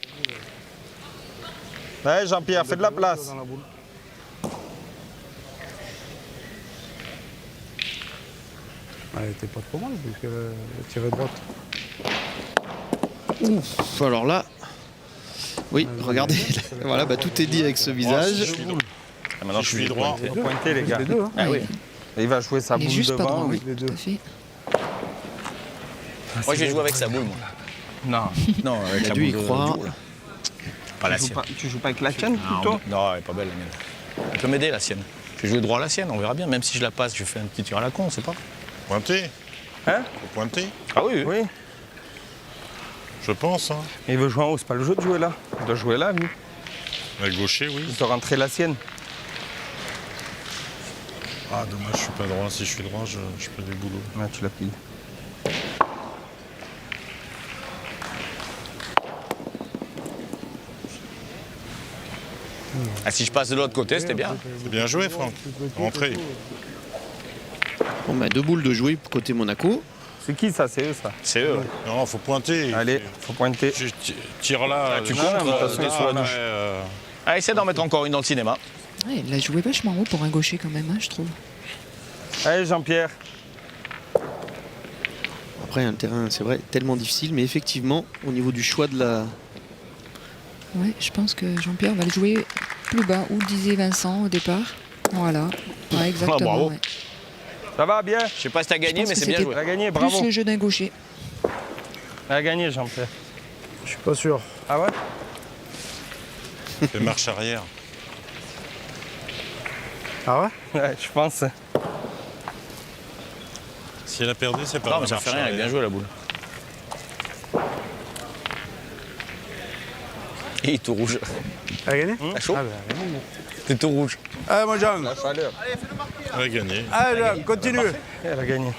Ouais, Jean-Pierre, fais de la place. dans la boule. Elle était pas trop mal puisqu'elle a tiré droite. Ouf, alors là, oui, regardez, voilà, bah, tout est dit avec ce visage. Maintenant, je suis droit. Faut pointer, les gars. Les deux, hein. Ah oui. Il va jouer sa Il est boule juste pas devant. droit, oui, les deux. tout à fait. Moi, je vais jouer avec sa boule, moi. Non. Non, avec Il a la dû boule y de croire. Joe, là. Pas la Tu joues sienne. pas, tu joues pas avec la tienne plutôt? Non, elle est pas belle, la mienne. Elle peut m'aider, la sienne. Je vais jouer droit à la sienne, on verra bien. Même si je la passe, je fais un petit tir à la con, on sait pas. Pointer. Hein? Faut pointer, Ah oui, Oui. je pense. Hein. Mais il veut jouer en haut, c'est pas le jeu de jouer là. Il doit jouer là, lui. La gaucher, oui. Il doit rentrer la sienne. Ah, dommage, je suis pas droit. Si je suis droit, je fais du boulot. Ouais, tu la piles. Ah, si je passe de l'autre côté, c'était bien. C'est bien joué, Franck. Rentrez. Bon, bah, 2 boules de jouer côté Monaco. C'est qui ça? C'est eux, ça. C'est eux. Non, faut pointer. Allez, faut pointer. Tu tires là. tu je- comptes, de toute façon, t'es sous la douche. Ah, essaie d'en mettre encore une dans le cinéma. Ouais, il a joué vachement haut pour un gaucher quand même, hein, je trouve. Allez, Jean-Pierre. Après, un terrain, c'est vrai, tellement difficile, mais effectivement, au niveau du choix de la. Ouais, je pense que Jean-Pierre va le jouer plus bas, où disait Vincent au départ. Voilà, ouais, exactement. bravo. Ouais. Ça va bien? Je sais pas si t'as gagné, pense mais que c'est bien c'était joué. Il a gagné, Plus bravo. le jeu d'un gaucher. Il a gagné, Jean-Pierre. Je suis pas sûr. Ah ouais? Fais marche arrière. Ah ouais? Ouais, je pense. Si elle a perdu, c'est pas Non, grave. mais ça fait rien, elle est bien jouée la boule. Et il est tout rouge. Elle a gagné? T'as chaud? Ah ben, elle a gagné. T'es tout rouge. Allez, mon Jean. La chaleur. Elle a gagné. Allez, Jean, continue. Elle a gagné.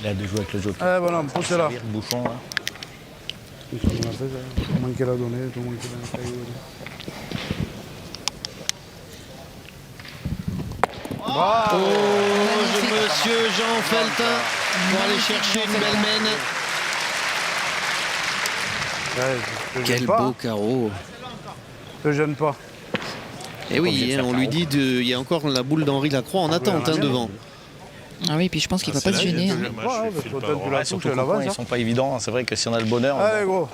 Il a de jouer avec le joker. Allez, bonhomme, poussez-la. Le bouchon, là. Tout manqué la donnée, tout manqué la caillou. Monsieur Jean Feltin pour aller chercher une belle mène. Ouais, je te Quel gêne pas, beau hein. carreau. Je te gêne pas. Et oui, hein, on lui dit, il y a encore la boule d'Henri Lacroix en attente hein, devant. Ah oui, puis je pense qu'il va pas se gêner. hein. Ouais, parce que toi, tu la touches, Surtout elle qu'au coin, avance. ils hein. sont pas évidents. C'est vrai que si on a le bonheur, Allez, gros,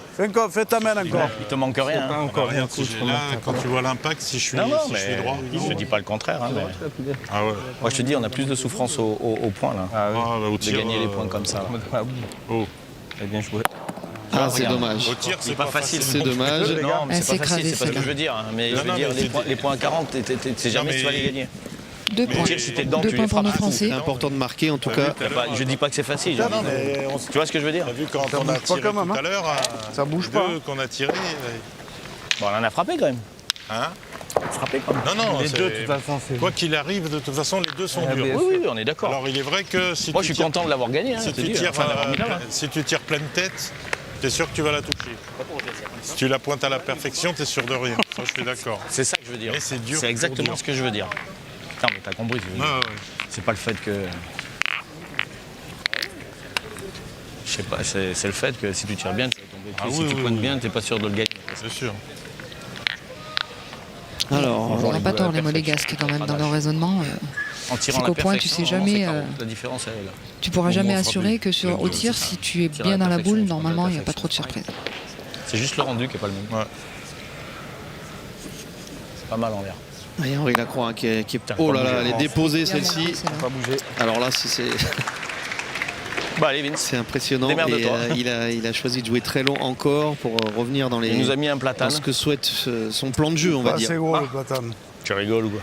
fais ta main encore. il te manque rien. Pas hein. encore Regarde, beaucoup. si j'ai là, quand tu vois l'impact, si je suis, Non, non, si je suis mais droit. je te dis pas le contraire. hein, mais- Ah ouais. Moi, je te dis, on a plus de souffrance au point, là. Ah oui. Ah, bah, au De tir, gagner les points comme ça. là. Oh. Elle a bien joué. Ah, c'est regarde. dommage. Au tir, c'est pas facile. C'est dommage. Non, mais Elle c'est s'est pas facile, écrasée, c'est pas ce que je veux dire. hein, Mais je Non, veux non, dire, mais les points à 40, c'est jamais mais- si tu vas les gagner. 2 points. Tire, si t'es dedans, 2 tu points les pour nos frappes. Français. C'est important de marquer en tout cas. Je dis pas que c'est facile. Non, mais on s- Tu vois ce que je veux dire? T'as vu quand Ça on a bouge pas tiré quand même, tout hein. à l'heure, Ça bouge deux pas. hein. qu'on a tiré, Bon, on en a frappé quand même. hein? Frappé quand même. Non, non, Les c'est- deux, de toute façon, c'est. quoi qu'il arrive, de toute façon, les deux sont Ah, durs. bien Oui, oui, on est d'accord. Alors, il est vrai que si Moi, tu je suis tires, content de l'avoir gagné. hein, si je te tu dis, tires, enfin, d'avoir mis là. si tu tires pleine tête, t'es sûr que tu vas la toucher. Si tu la pointes à la perfection, t'es sûr de rien. Ça, je suis d'accord. C'est ça que je veux dire. Mais c'est dur, C'est exactement dur. ce que je veux dire. Non, mais t'as compris. ce que je veux dire. Ouais, ouais. C'est pas le fait que. Je sais pas, c'est le fait que si tu tires bien, tu vas tomber. Ah si oui, tu oui, pointes oui. bien, t'es pas sûr de le gagner. C'est sûr. Alors, On n'a les pas joueurs tort à les la monégasques quand même dans perfection. leur raisonnement. En tirant C'est la qu'au point, tu perfection, sais vraiment, jamais, c'est 40. La différence, elle est là. Tu pourras Au jamais moins, on assurer frappe que plein au de tir, c'est si tu es Tirer à bien la dans la perfection, boule, tu prends la normalement, il n'y a pas perfection. trop de surprises. C'est juste le rendu qui est pas le même. Ouais. C'est pas mal en l'air. et Henri Lacroix hein, qui est. Putain, Oh pas là là, bouger. elle est déposée Bien celle-ci. monté, celle-là. Pas bouger. Alors là, Bah, allez, Vince. c'est impressionnant. Démerde-toi. Et il a choisi de jouer très long encore pour revenir dans Il nous a les. mis un Dans platane. ce que souhaite son plan de jeu, on va Pas dire. assez gros le platane. Tu rigoles ou quoi?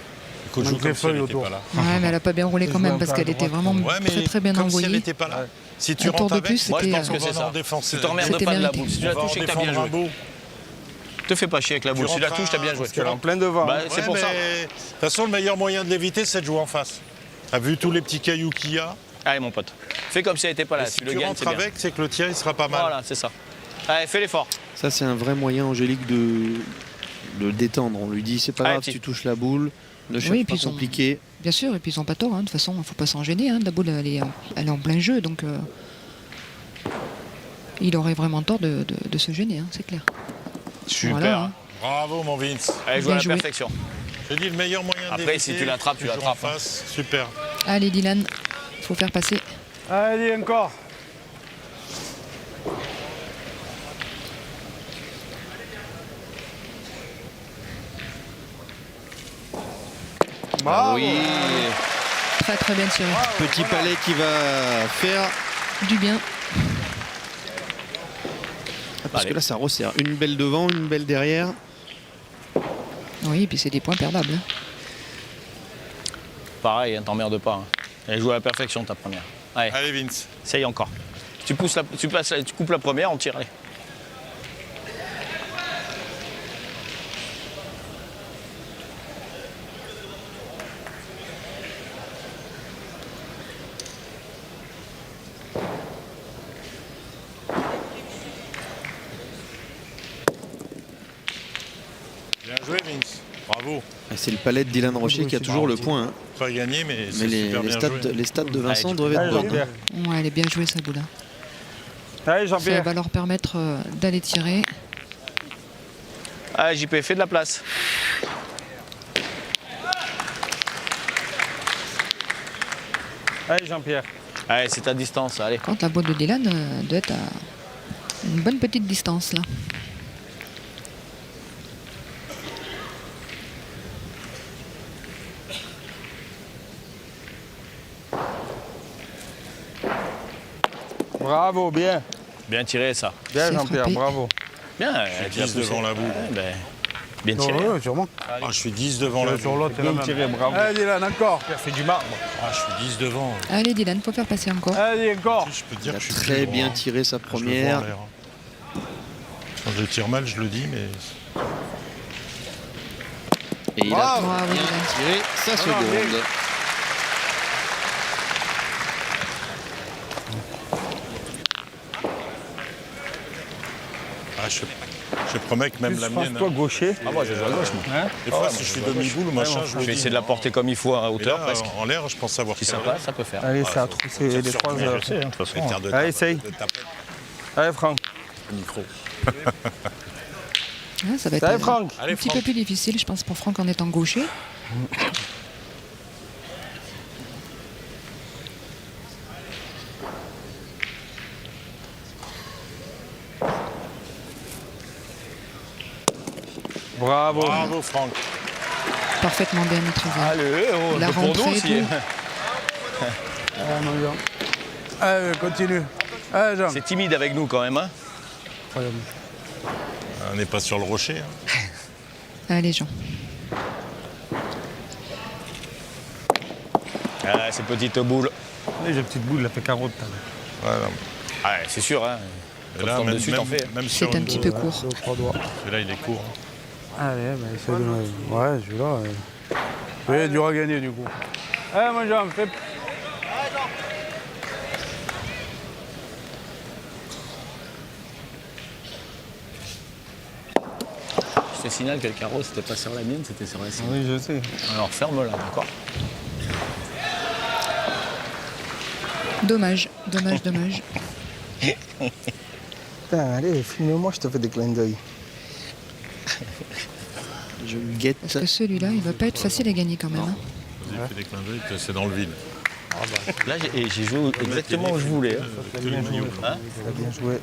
Écoute, joue Manque les comme si elle feuilles était autour. pas là. Ouais, mais elle a pas bien roulé quand même parce qu'elle était vraiment Ouais, mais très très bien comme si elle envoyée. n'était pas là. Si tu Un tour rentres de avec, plus, Moi, je c'était, pense que c'est ça. défoncer. Tu t'emmerdes C'était pas de la mérité. boule. Si tu la touches, c'est que t'as bien joué. Tu Te fais pas chier avec la boule. Si tu la touches, t'as bien joué. Tu Elle est en plein devant. Bah, c'est pour ça. De toute façon, le meilleur moyen de l'éviter, c'est de jouer en face. T'as vu tous les petits cailloux qu'il y a? Allez, mon pote. Fais comme si elle était pas là. Et si Tu le tu gagnes, rentres c'est bien. avec, c'est que le tir, il sera pas mal. Voilà, c'est ça. Allez, fais l'effort. Ça, c'est un vrai moyen, Angélique, de le détendre. On lui dit c'est pas Ah, grave, si. tu touches la boule, ne cherche Oui, pas puis compliqué. Bien sûr, et puis ils n'ont pas tort. De toute façon, il ne faut pas s'en gêner. La boule, elle est en plein jeu, donc il aurait vraiment tort de se gêner, c'est clair. Super. Voilà, hein. Bravo mon Vince. Elle joue Bien à la joué. perfection. Je dis le meilleur moyen Après, d'éviter, si tu l'attrapes, tu toujours l'attrapes, en face. Super. Allez, Dylan, il faut faire passer. Allez, encore. Ah oui, Très très bien tiré. petit palais qui va faire. Du bien. Parce que là, ça resserre. Une belle devant, une belle derrière. Oui, et puis c'est des points perdables. Pareil, hein, t'emmerdes pas. Hein. Elle joue à la perfection ta première. Allez, Allez Vince. essaye encore. Tu coupes la première, on tire. Allez. Bien joué Vince. Bravo. Et c'est le palais de Dylan Rocher qui a toujours le point. Hein. Pas gagné, mais Mais c'est super bien joué. les stats de Vincent Allez, doivent être Allez, bonnes. Jean-Pierre. Ouais, elle est bien jouée, sa boule. Allez, Ça Jean-Pierre. va leur permettre d'aller tirer. Allez, JP, fais de la place. Allez, Jean-Pierre. Allez, c'est ta distance, allez. Quand la boule de Dylan doit être à une bonne petite distance, là. Bravo, bien. Bien tiré, ça. Bien, C'est Jean-Pierre, frappé. bravo. Bien, Je suis 10 devant la boule. bien tiré. Ouais, sûrement. Ah, je suis 10 devant la Sur boule. l'autre, c'est la Bien même. tiré, bravo. Allez, Dylan, encore. Pierre fait du marbre. Ah, je suis 10 devant. Allez, Dylan, il faut faire passer encore. Allez, encore. Je peux te Il dire a que je suis très plus bien droit. tiré sa Je le vois en première. l'air. Quand je tire mal, je le dis, mais Et il a Bravo. Bravo, bien Dylan. tiré sa seconde. ah, je promets que même Plus, la je pense, mienne. toi, gaucher. Ah, moi, je joue à gauche, moi. Hein Des fois, si je suis demi-boule ou machin, je Je le vais dis. essayer de la porter comme il faut à Mais hauteur, là, presque. en l'air, je pense savoir Si faire. ça passe, ça peut faire. Allez, c'est à trousser les sur 3 combien, heures. je sais, hein, de toute façon. Faire de Allez, essaye. de taper Allez, Franck. le micro. Ah, ça va être Allez, Franck. un Allez, petit peu Franck. plus difficile, je pense, pour Franck en étant gaucher. Bravo. Bravo, Franck. Parfaitement bien maîtrisé. Allez, oh, La pour nous rentrée et aussi. tout. Allez, mon gars. Allez, continue. Allez, Jean. C'est timide avec nous quand même. Hein. On n'est pas sur le rocher. Hein. Allez, Jean. Ah, ces petites boules. Allez, j'ai petite boule, elle fait carotte. Voilà. Ah, c'est sûr. Hein. Et Quand là, tu tombes même, dessus, t'en fais. même sur C'est un une petit boule, peu court. 2-3 doigts. celui-là, il est court. Hein. Allez, ben, essaye de me... Ouais, celui-là. Celui-là, dur à gagner, du coup. Allez, mon Jean, fais... Je te signale que le carreau, c'était pas sur la mienne, c'était sur la sienne. Oui, je sais. Alors ferme-la, d'accord. Dommage, dommage, dommage. Putain, allez, filme-moi, je te fais des clins d'œil. Je guette. Parce que celui-là, il va pas être facile à gagner quand même. Hein. Vas-y, fais des clins d'œil, c'est dans le vide. Là, j'ai joué exactement où je voulais. Hein. Que le maillot. Hein T'as bien joué.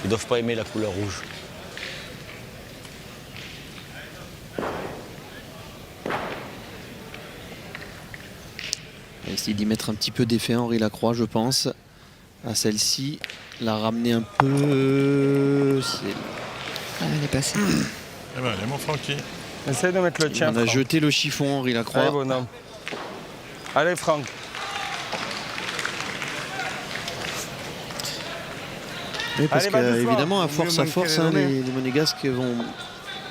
Ils doivent pas aimer la couleur rouge. Il va essayer d'y mettre un petit peu d'effet Henri Lacroix, je pense. À celle-ci, la ramener un peu. Ah, elle est passée. Eh ben, allez, mon Francky. Essaye de mettre le Il tien. en a Franck. jeté le chiffon, Henri Allez, Lacroix. bonhomme. Allez, Franck. Oui, parce Allez, va doucement. qu'évidemment, à Vaut mieux force, manquer les hein, données. les Monégasques vont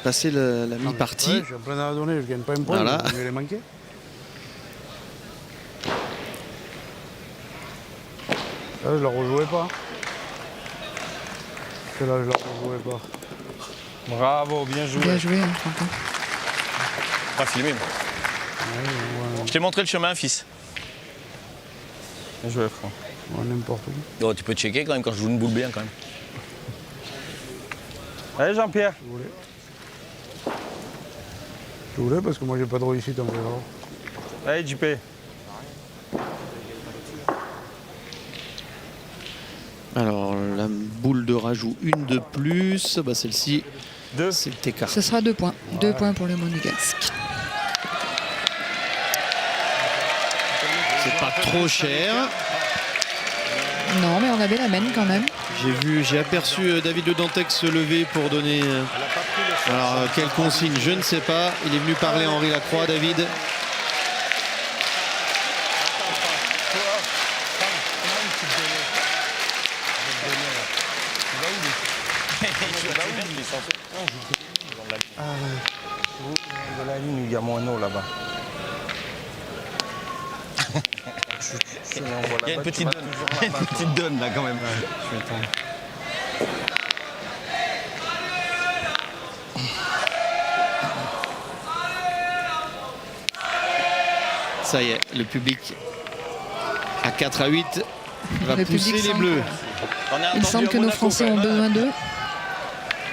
passer la mi-partie. Ouais, je suis en plein à la donnée, je gagne pas un point, Voilà. je vais les manquer. Là, je la rejouais pas. Là, je la rejouais pas. Bravo, bien joué. Bien joué, hein, Franck. Pas filmé, moi. Je t'ai montré le chemin, fils. Bien joué, Franck. Ouais, n'importe où. Oh, tu peux checker quand même quand je joue une boule bien quand même. Allez, Jean-Pierre. Je voulais parce que moi, j'ai pas de réussite en vélo. Allez, JP. Alors, la boule de rajout, une de plus. Bah, celle-ci, 2. c'est écart. Ce sera 2 points. 2 points pour le Monégasque. C'est pas trop cher. Non, mais on avait la mène quand même. J'ai aperçu David Le Dantec se lever pour donner. Alors, quelle consigne, je ne sais pas. Il est venu parler à Henri Lacroix, David. De la ligne, il y a mon eau là-bas. Il y a une petite donne. Il y a une petite donne là quand même. Je vais attendre. Ça y est, le public à 4 à 8 va Le pousser public les semble- Bleus. Il semble que nos Français ont besoin d'eux.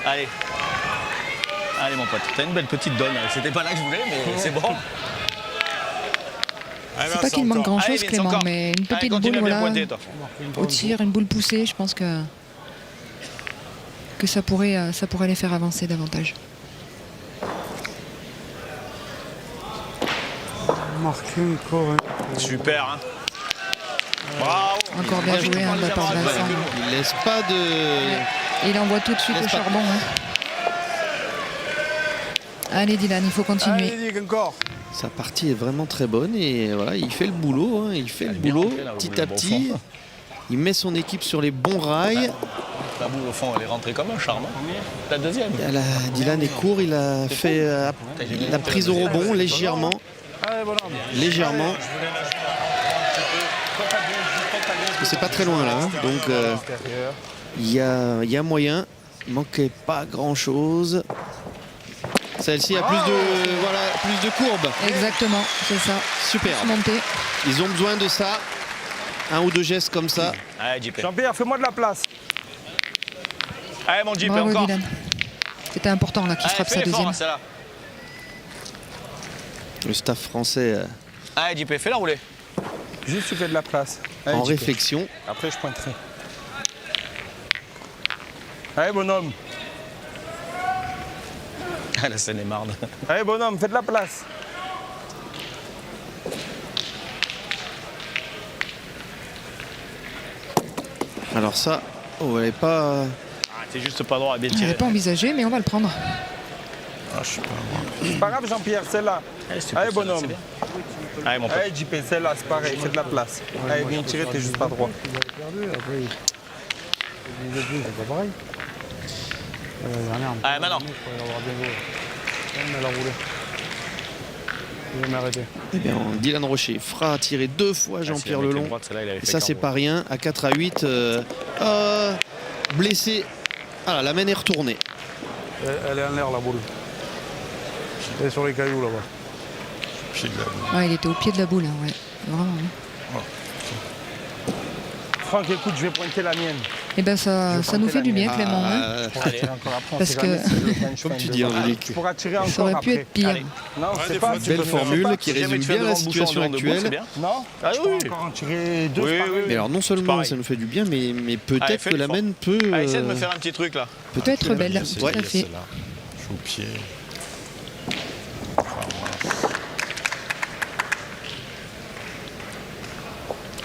Allez. Allez mon pote, t'as une belle petite donne. C'était pas là que je voulais, mais c'est bon. C'est pas qu'il manque grand chose, Allez, Clément, encore. mais une Allez, petite continue boule à bien voilà, pointer, toi. au tir, une boule poussée, je pense que ça pourrait les faire avancer davantage. Marqué encore. Hein. Super, hein. Bravo. Encore bien joué hein, de la part de Vincent. Il laisse pas de. Et il envoie tout de suite Laisse au pas. charbon. Hein. Allez Dylan, il faut continuer. Allez, Dick, encore. Sa partie est vraiment très bonne et voilà, il fait le boulot. Hein, il fait le est bien boulot rentrée, là, petit le à bon petit. fond. Il met son équipe sur les bons rails. La boule au fond, elle est rentrée comme un charme. La deuxième. Dylan est court, il a fait la prise au rebond légèrement. Allez, voilà. Légèrement. Parce que c'est pas très loin là. Hein, donc il y a moyen. Il manquait pas grand chose. Celle-ci a plus de courbe. Exactement, c'est ça. Super. Monter. Ils ont besoin de ça. Un ou deux gestes comme ça. Allez, JP. Jean-Pierre, fais-moi de la place. Allez, mon JP, Bravo encore. Dylan. C'était important là qu'il frappe sa fais l'effort, deuxième. hein, celle-là. Le staff français Allez, JP, fais-la rouler. Juste, tu fais de la place. en Allez, JP. réflexion. Après, je pointerai. Allez, bonhomme. Ah, la scène est marde. Allez, bonhomme, fais de la place. Alors ça, elle est pas. Ah, t'es juste pas droit à bien On n'avait tirer. pas envisagé, mais on va le prendre. Ah, je sais pas. C'est pas grave, Jean-Pierre, celle-là. Allez, bonhomme. Allez, mon pote. Allez, JP, celle-là, c'est pareil, fais de la place. Allez, viens tirer, t'es juste pas droit. Il a perdu, après. Il de plus, c'est pas pareil. La dernière, Allez, maintenant. il faut l'avoir bien joué. Elle a roulé. Il va m'arrêter. Eh bien, Dylan Rocher fera tirer 2 fois Jean-Pierre Avec la Lelong. droite, celle-là, il avait Et fait ça, c'est carreau. pas rien. À 4 à 8, blessé. Ah, la main est retournée. Elle est en l'air, la boule. Elle est sur les cailloux, là-bas. Pied de la boule. Ouais, il était au pied de la boule, hein, ouais. Vraiment. hein. Franck, écoute, je vais pointer la mienne. Et ben ça nous fait du bien, Clément. hein. Allez. Encore après, on Parce sait que- jamais si le bench Comme fait tu une dis, deuxième. Angélique. Tu pourras tirer encore Ça aurait pu après. être pire. Allez. Non, Ouais, c'est des pas. fois, tu Belle peux formule qui Si jamais résume tu fais bien la devant le bouchon, situation devant debout, c'est actuelle. bien. Non, Ah tu oui. peux encore en tirer deux. Oui, c'est pareil. oui. Mais alors non seulement pareil. ça nous fait du bien, mais Allez, peut-être fais que la l'effort. main peut. Allez, essaie de me faire un petit truc là. Peut être belle, C'est tout à ouais, fait. celle-là. Je suis au pied.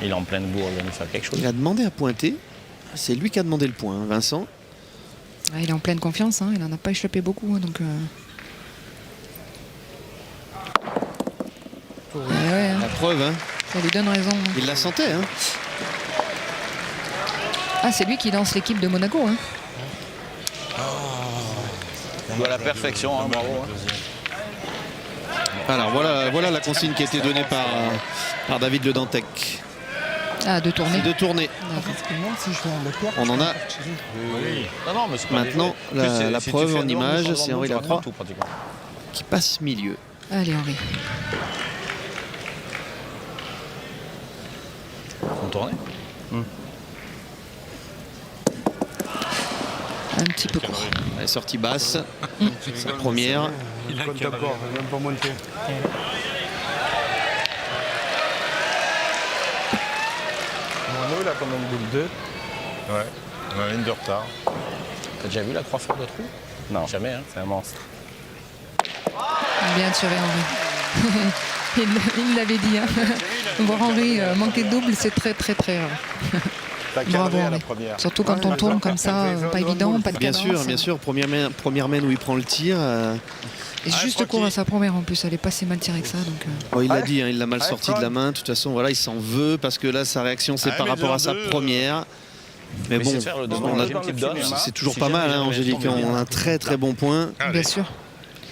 Il est en pleine bourre, il va nous faire quelque chose. Il a demandé à pointer. C'est lui qui a demandé le point, hein, Vincent. Ah, il est en pleine confiance, hein, il n'en a pas échappé beaucoup. Hein, donc, ouais, hein, La preuve, hein. ça lui donne raison. hein. Il la sentait, hein. Ah, c'est lui qui lance l'équipe de Monaco. Hein. On doit à la perfection, hein, bravo. hein. Alors voilà la consigne qui a été donnée par David Le Dantec. Ah, de tourner. C'est de tourner. On en a Oui. Non, mais c'est pas maintenant la preuve en image, c'est Henri Lacroix qui passe milieu. Allez, Henri. On tourne. Un petit peu court. Elle est sortie basse, sa première. Il compte encore, il n'a même pas monté. Mono, il a quand même boule 2. Ouais, on a une de retard. T'as déjà vu la croix faire de trou? Non. Jamais, hein. C'est un monstre. Bien tiré, Henri. Il l'avait dit. Hein. Voir Henri manquer de double, c'est très très très rare. T'as Bravo, cadré à la Henri. première. Surtout quand on tourne comme ça, pas évident, pas de Bien cadence. sûr, première main où il prend le tir. Et juste Francky. court à sa première en plus, elle est pas si mal tirée que ça. Donc, Il l'a dit, hein, il l'a mal sorti de la main. De toute façon, voilà, il s'en veut parce que là, sa réaction, c'est Ah, par mais rapport à sa 2-2, première. Mais bon, c'est de faire le devant, on a- deuxième type d'homme. c'est toujours Si pas jamais mal, hein, j'arrive à Angélique. tomber On a un bien. très très bon point. Allez. bien sûr,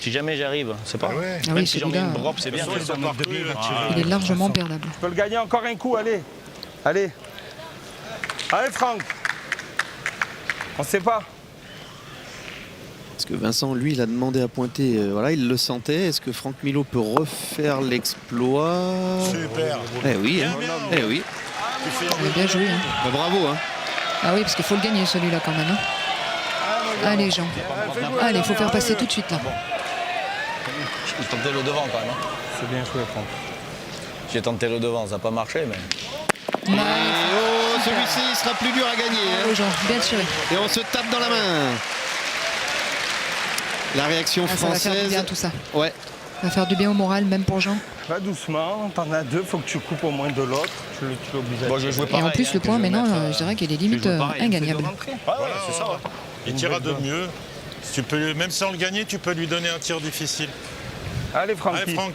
Si jamais j'arrive, c'est pas. Ah ouais. Ah oui, Même si j'en mets celui-là, une drop, c'est bien. Ils sont partout, il est largement perdable. Tu peux le gagner encore un coup, allez. Allez. Allez, Franck. On sait pas. Parce que Vincent, lui, il a demandé à pointer. Voilà, il le sentait. Est-ce que Franck Milot peut refaire l'exploit? Super. Eh oui, hein. Bien, Eh oui. Tu fais Il a bien joué. Hein. Bah, bravo. Hein. Ah oui, parce qu'il faut le gagner celui-là quand même. Hein. Allez, Jean. Allez, il faut faire passer tout de suite là. Il tentait le devant quand même. Hein. C'est bien joué, Franck. J'ai tenté le devant, ça n'a pas marché, mais. Oh, celui-ci, il sera plus dur à gagner. Hein. Bravo, Jean, bien tiré. Et on se tape dans la main. La réaction Ah, ça va faire du française. bien tout ça. Ouais. Ça va faire du bien au moral, même pour Jean. Va doucement, t'en as deux, faut que tu coupes au moins de l'autre. Tu l'obliges à Bon, je vais jouer Et pareil. en plus, hein, le que point je vais maintenant, mettre, je dirais qu'il est je limite joue pareil. ingagnable. Ouais, c'est ça. Ouais. Il tira de mieux. Tu peux, même sans le gagner, tu peux lui donner un tir difficile. Allez, Allez, Francky. Franck.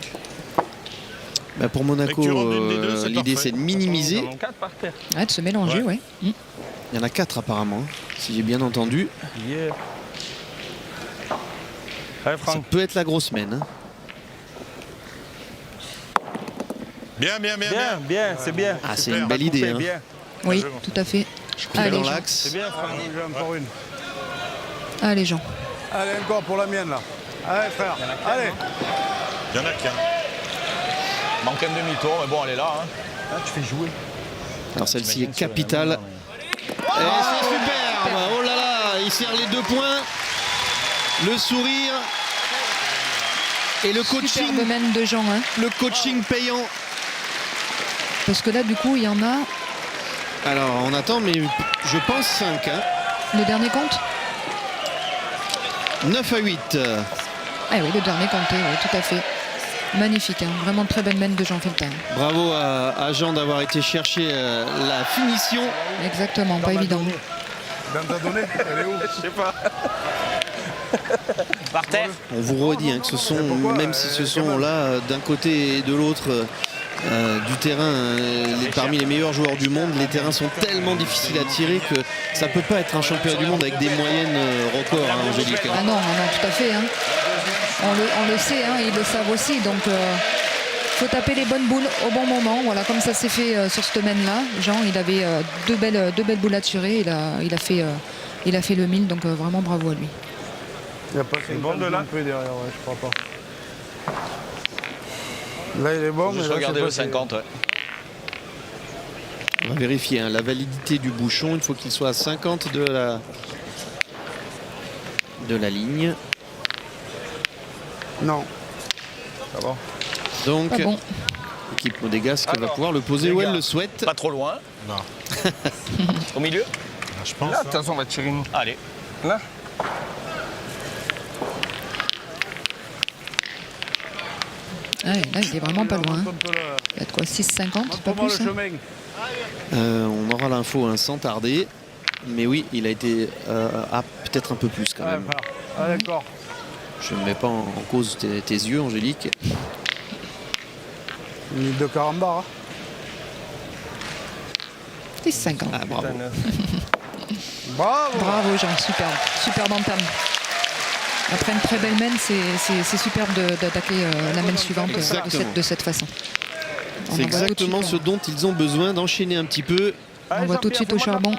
Bah, pour Monaco, Avec tu rentres une des deux, c'est l'idée parfait. c'est de minimiser. On en a 4 par terre. Ouais, de se mélanger, ouais. Ouais. Il y en a 4 apparemment, si j'ai bien entendu. Yeah. Allez, Ça Franck. peut être la grosse semaine. Hein. Bien, bien, bien, Bien, bien. bien, c'est bien. Ah, c'est Super. une belle idée. C'est Hein. bien. Oui, Bien joué. tout à fait. Pile Allez, dans Jean. l'axe. C'est bien, Franck. J'ai encore une. Allez, Jean. Allez, encore pour la mienne là. Allez, frère. Allez. Il y en a qu'un. Manque un demi-tour, mais bon, elle est là. Hein. Ah, tu fais jouer. Alors celle-ci est J'imagine que sur la capitale. main, mais- Et c'est superbe. Oh là là, il serre les 2 points. Le sourire. Et le coaching, Superbe mène de Jean, hein. le coaching payant. Parce que là, du coup, il y en a. Alors on attend, mais je pense 5. Hein. Le dernier compte 9 à 8. Ah oui, le dernier comptait, oui, tout à fait. Magnifique, hein. Vraiment très belle mène de Jean Feltin. Bravo à Jean d'avoir été chercher la finition. Exactement, pas évident. Dans ta donnée, elle est où? Je sais pas. Par terre. On vous redit hein, que ce sont, pourquoi même si ce sont là d'un côté et de l'autre du terrain, parmi les meilleurs joueurs du monde, les terrains sont tellement difficiles à tirer que ça peut pas être un champion du monde avec des moyennes records, hein, Angélique. Ah non, non, tout à fait. Hein. On le sait, hein, ils le savent aussi. Donc, faut taper les bonnes boules au bon moment. Voilà, comme ça s'est fait sur cette semaine-là. Jean, il avait deux belles boules à tirer. Il a fait le 1000, donc vraiment bravo à lui. Il n'y a pas bon de là. un peu derrière, ouais, je crois pas. Là, il est bon, mais Juste là, regarder c'est le pas- 50. Ouais. On va vérifier hein, la validité du bouchon. Il faut qu'il soit à 50 de la ligne. Non. Ça va. Donc, Pas bon. l'équipe modégasque va Alors, pouvoir le poser les où elle gars. le souhaite. Pas trop loin. Non. Au milieu. Je pense. Là, de hein. toute façon, on va tirer une. Allez. Là. Ah, ouais, là, il est vraiment pas loin. Hein. Montre-moi le- Il y a de quoi 6,50, pas montre-moi plus. le Hein. chemin. On aura l'info hein, sans tarder. Mais oui, il a été peut-être un peu plus quand Ouais, même. frère. Ah, d'accord. Je ne mets pas en cause tes yeux, Angélique. Une minute de carambar. Hein. 6,50. Ah, bravo. Bravo. Bravo Jean, superbe entame. Après une très belle mène, c'est superbe d'attaquer la mène suivante Exactement. de cette façon. C'est exactement ce dont ils ont besoin, d'enchaîner un petit peu. On va tout de suite au charbon.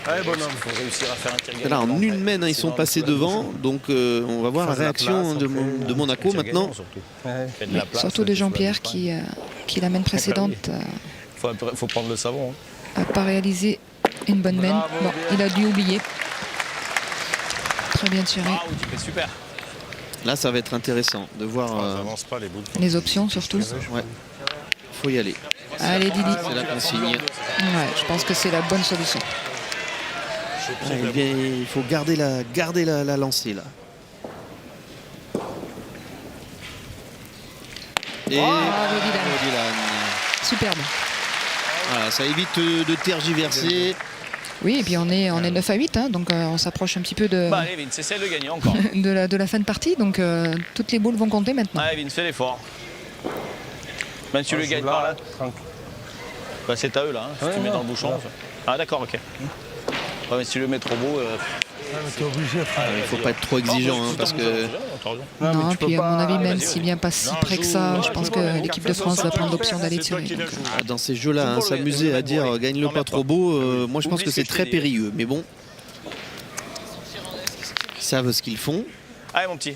Allez, bonhomme, il faut réussir à faire un tir gagnant. Là, en une main, ils sont passés devant. Donc, on va voir la réaction de Monaco maintenant. Surtout de Jean-Pierre qui la main précédente Il faut prendre le savon. n'a pas réalisé une bonne main. Bon, il a dû oublier. Très bien tiré. Super. Là, ça va être intéressant de voir Ça avance pas les boules. Les options surtout. ouais. Faut y aller. Allez Didi. C'est la consigne. Ouais, je pense que c'est la bonne solution. Ouais, il faut garder la lancée là. Et Bravo, Dylan. Dylan. Superbe. Voilà, ça évite de tergiverser. Oui, et puis on est 9 à 8, hein, donc on s'approche un petit peu de, Allez, Vince, essaie de gagner encore. de la fin de partie. Donc toutes les boules vont compter maintenant. Allez, Vince, fais l'effort. Même si tu le gagnes par là. Bah, c'est à eux là, si tu mets dans le bouchon. Ah, d'accord, ok. Ouais, mais si tu le mets trop beau. T'es obligé, frère. Il ne faut pas être trop exigeant parce que Non, puis à mon avis, même s'il vient pas si près que ça, je pense que l'équipe de France va prendre l'option d'aller tirer. Donc, dans ces jeux-là, s'amuser à dire gagne-le pas trop beau, moi je pense que c'est très périlleux. Mais bon, ils savent ce qu'ils font. Allez, mon petit.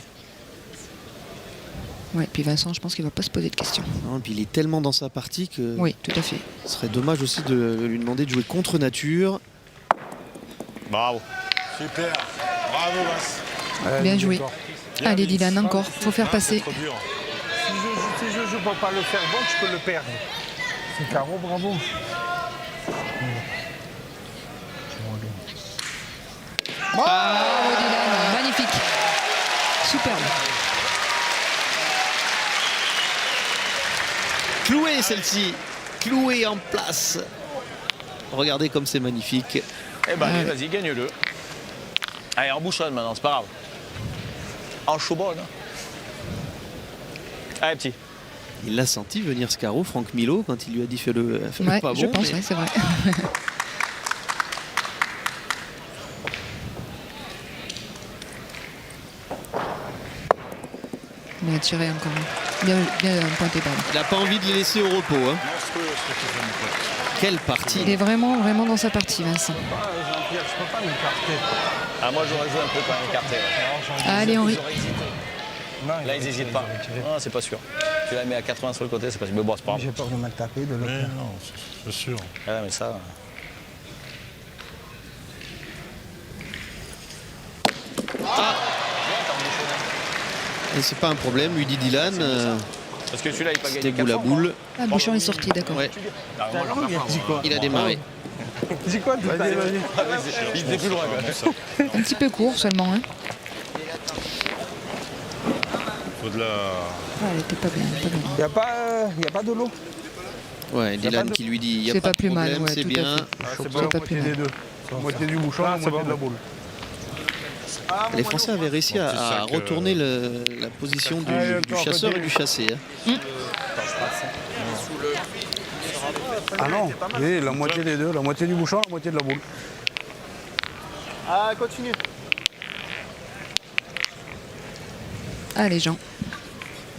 ouais, puis Vincent, je pense qu'il va pas se poser de questions. Non, puis il est tellement dans sa partie que Oui, tout à fait. ce serait dommage aussi de lui demander de jouer contre nature. Bravo. Super. Bravo, Vincent. Bien joué. Allez Dylan, encore, faut faire passer. Trop dur. Si je ne peux pas le faire bon, je peux le perdre. C'est carreau, bravo. Bravo Dylan, magnifique. Superbe. Cloué celle-ci, cloué en place. Regardez comme c'est magnifique. Eh ben, allez, vas-y, gagne-le. Allez, en bouchonne maintenant, c'est pas grave. En chaubonne. Allez, petit. Il l'a senti venir ce carreau, Franck Milo, quand il lui a dit fais-le Ouais, pas je bon. pense, mais ouais, c'est vrai. Bien tiré encore. Bien pointé, pardon. il n'a pas envie de les laisser au repos. Hein. Quelle partie. Il est vraiment dans sa partie, Vincent. Jean-Pierre, je peux pas m'écarter. Ah, moi, j'aurais joué un peu quand même écarté. Ouais. Allez Henri. Non, Là, ils n'hésitent pas. Non, c'est pas sûr. Tu la mets à 80 sur le côté, c'est pas sûr. Mais bon, c'est pas grave. j'ai peur de mal taper, de le Mais faire. non, c'est sûr. Ah, mais ça. Et c'est pas un problème, lui dit Dylan. Parce que celui-là, il pas C'était gagné. boule à boule. Ah, Bouchon est sorti, d'accord. Ouais, Dis quoi il a démarré. Dis quoi tout à l'heure? Il était plus loin, quoi. Un petit peu court seulement. Hein. Faut de la. Ah, elle était pas bien. Il n'y a pas de l'eau. Ouais, Dylan qui lui dit il n'y a C'est pas pas de plus mal, problème, ouais, c'est tout à bien. fait. C'est pas la plus moitié mal. des deux. La moitié du bouchon, la moitié de la boule. Les Français avaient réussi à retourner la position du chasseur et du chassé. Hein. Ah non, oui, la moitié des deux, la moitié du bouchon, la moitié de la boule. Ah, continue. Allez Jean.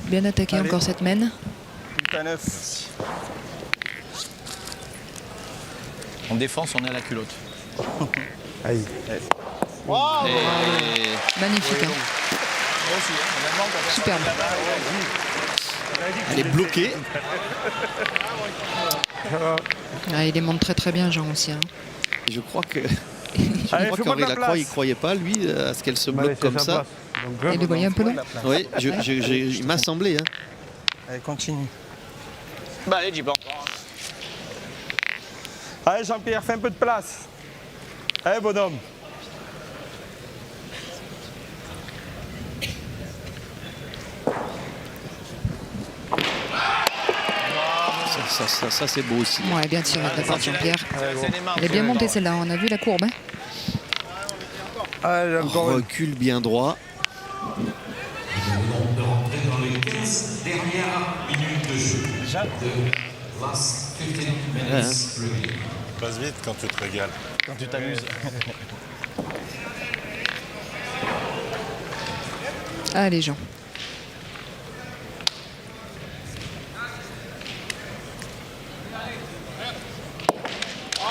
Bien attaqué Allez. encore cette mène. Putain, 9. En défense, on est à la culotte. Aïe. Et Magnifique. Hein. Superbe. elle est bloquée. Ah, il les monte très bien Jean aussi. Hein. Et je crois que Allez, fais-moi de qu'Henri la Lacroix, place. il croyait pas, lui, à ce qu'elle se Allez, bloque c'est comme sa ça. place. Donc, Il le voyait un peu long. Oui, il m'a semblé. Hein. Allez, continue. Bah, allez, j'y pense. Allez, Jean-Pierre, fais un peu de place. Allez, bonhomme. Ça c'est beau aussi. Ouais, bien tiré de la part de Jean-Pierre. Elle est bien montée celle-là, on a vu la courbe. Hein. Allez, encore une. Recule bien droit. Voilà, hein. Passe vite quand tu te régales. Quand tu t'amuses. Allez, Jean.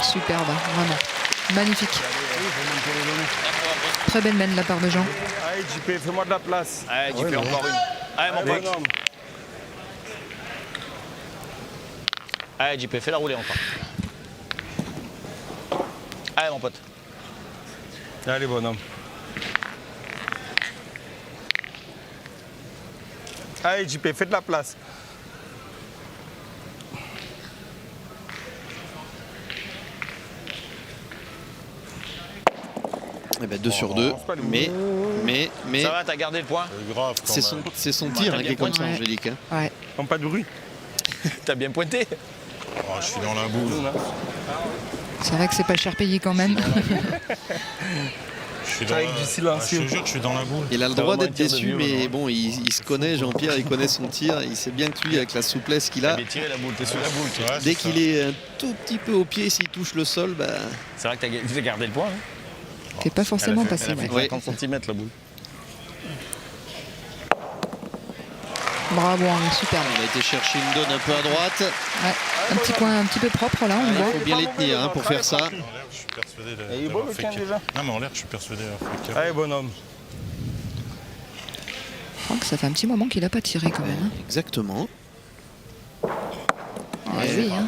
Superbe, vraiment. Magnifique. Très belle main de la part de Jean. Allez, JP, fais-moi de la place. Allez, JP, encore une. Allez, mon pote. Bonhomme. Allez, JP, fais la rouler encore. Allez, mon pote. Allez, bonhomme. Allez, JP, fais de la place. Eh ben 2 sur 2. Mais Ça va, t'as gardé le point? C'est grave quand même. c'est son tir t'as qui bien est comme ça, pointé. Angélique. Hein. Ouais. Comme pas de bruit. T'as bien pointé. Oh, je suis dans la boule. C'est vrai que c'est pas cher payé quand même. Je suis dans Avec la... du silencieux. Ah, je te jure, je suis dans la boule. Il a le C'est droit vraiment d'être un tir de déçu, vieux, mais non bon, il se connaît, Jean-Pierre, il connaît son tir. Il sait bien que lui, avec la souplesse qu'il T'as a, bien tiré la boule, t'es sous la boule. toi. Ouais, dès c'est qu'il ça. est un tout petit peu au pied, s'il touche le sol, bah, C'est vrai que tu as gardé le point. Hein. T'es pas forcément Elle a passé. fait Ouais. 50 cm la boule. Bravo, Henri, superbe. il a été chercher une donne un peu à droite. Ouais. Un petit coin un petit peu propre là, on Il voit. faut bien les tenir hein, pour faire ça. En l'air, je suis persuadé Et il est beau, d'avoir le fait tien, que- déjà Non, mais en l'air, je suis persuadé d'avoir fait que- Allez, bonhomme. Je crois que ça fait un petit moment qu'il a pas tiré quand même. Exactement. Hein. Oui, hein.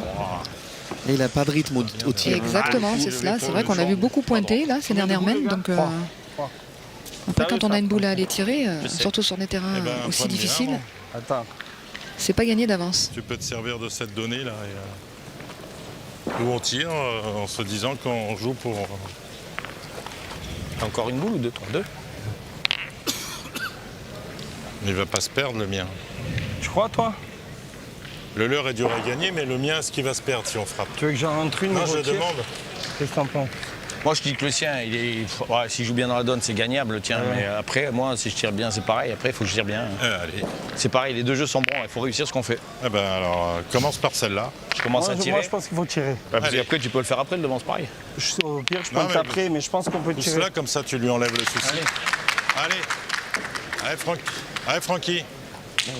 Et il n'a pas de rythme au tir. hein. Exactement, c'est cela. C'est vrai qu'on a vu beaucoup pointer là ces dernières mains. Donc après, quand on a une boule à aller tirer, surtout sur des terrains Eh ben, un aussi point de difficiles, bien, Attends. c'est pas gagné d'avance. Tu peux te servir de cette donnée là et, où on tire en se disant qu'on joue pour. T'as encore une boule ou deux? Deux. Il va pas se perdre le mien. Tu crois, toi? Le leur est dur à gagner, mais le mien, est-ce qu'il va se perdre si on frappe? Tu veux que j'en rentre une? Non, je retire demande. Qu'est-ce que t'en penses? Moi, je dis que le sien, ouais, s'il joue bien dans la donne, c'est gagnable le tien. Ouais. Mais après, moi, si je tire bien, c'est pareil. Après, il faut que je tire bien. Allez. C'est pareil, les deux jeux sont bons. Il faut réussir ce qu'on fait. Eh ben alors, commence par celle-là. Je commence Moi, à je tirer. pense qu'il faut tirer. Parce Allez. qu'après, tu peux le faire après, le devant, c'est pareil. Au pire, je Non, peux mais- après, mais je pense qu'on peut tirer. Pousse-la, comme ça, tu lui enlèves le souci. Allez. Allez. Allez, Francky.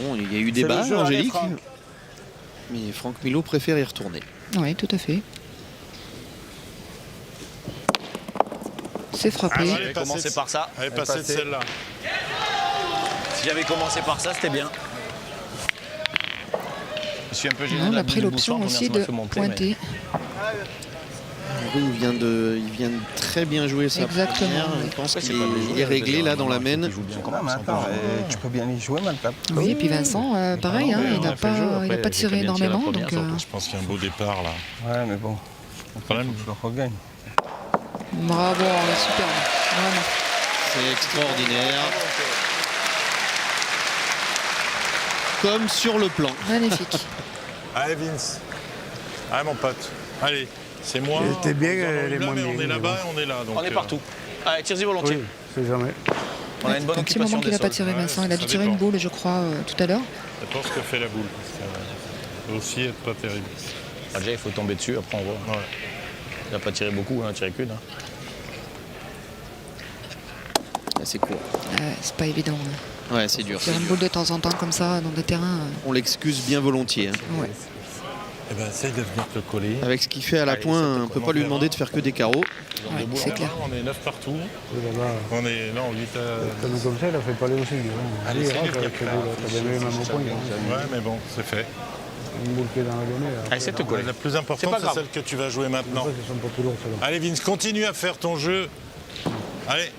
Bon, il y a eu C'est débat, le jeu, allez, Angélique. Franck. Mais Franck Milot préfère y retourner. Oui, tout à fait. C'est frappé. Allez, J'avais commencé par ça. Allez, passez de passez. celle-là. Si j'avais commencé par ça, c'était bien. Je suis un peu gêné. On de la a pris boule du l'option bouchon, aussi combien ça m'a de fait monter, mais- pointer. Henri, il vient de très bien jouer sa Exactement. première. Je pense Après, qu'il c'est pas des il joueurs, est réglé je veux là dire, dans la il main. joue bien quand Non, même. mais sans attends, pas- tu peux bien y jouer maintenant. Oui, et puis Vincent, pareil, hein, ouais, il on n'a a fait le jeu, pas, après, il a pas j'ai tiré bien tiré la énormément. première, Donc, surtout. Je pense qu'il y a un beau départ là. Ouais, mais bon. Quand même. Je le regagne. bravo, Henri, superbe. Vraiment. C'est extraordinaire. Comme sur le plan. Magnifique. Allez, Vince. Allez, mon pote. Allez, c'est moi. T'es bien, on est elle est là, moins mais bien, on est mais là-bas et on est là. Donc, On est partout. Allez, tire-y volontiers. Oui, c'est jamais. On a une bonne Un petit occupation moment qu'il des n'a pas sols. tiré Ouais, Vincent. Il a dû ça tirer dépend. une boule, je crois, tout à l'heure. Ça dépend ce que fait la boule. Ça peut aussi être pas terrible. Ah, déjà, il faut tomber dessus, après on voit. Ouais. Il n'a pas tiré beaucoup, il a tiré qu'une. Là, c'est court. C'est pas évident. Hein. Ouais, c'est dur. Tirer une boule de temps en temps comme ça dans des terrains. On l'excuse bien volontié. hein. Ouais. Eh ben, essaye de venir te coller. Avec ce qu'il fait à la Allez, pointe, ça te on ne peut pas lui demander de faire que des carreaux. Ouais, c'est clair. On est 9 partout. Oui, là-bas, On est. Non, 8 à. comme ça, il a fait parler aussi. Allez, c'est lui qui a T'as fait. bien vu même au point. hein. Ouais, mais bon, c'est fait. Une boule qui est dans la donnée. Allez, c'est te coller. La plus C'est importante, pas c'est grave. celle que tu vas jouer maintenant. Après, ça sent pas plus lourd, celle-là. Allez, Vince, continue à faire ton jeu. Allez.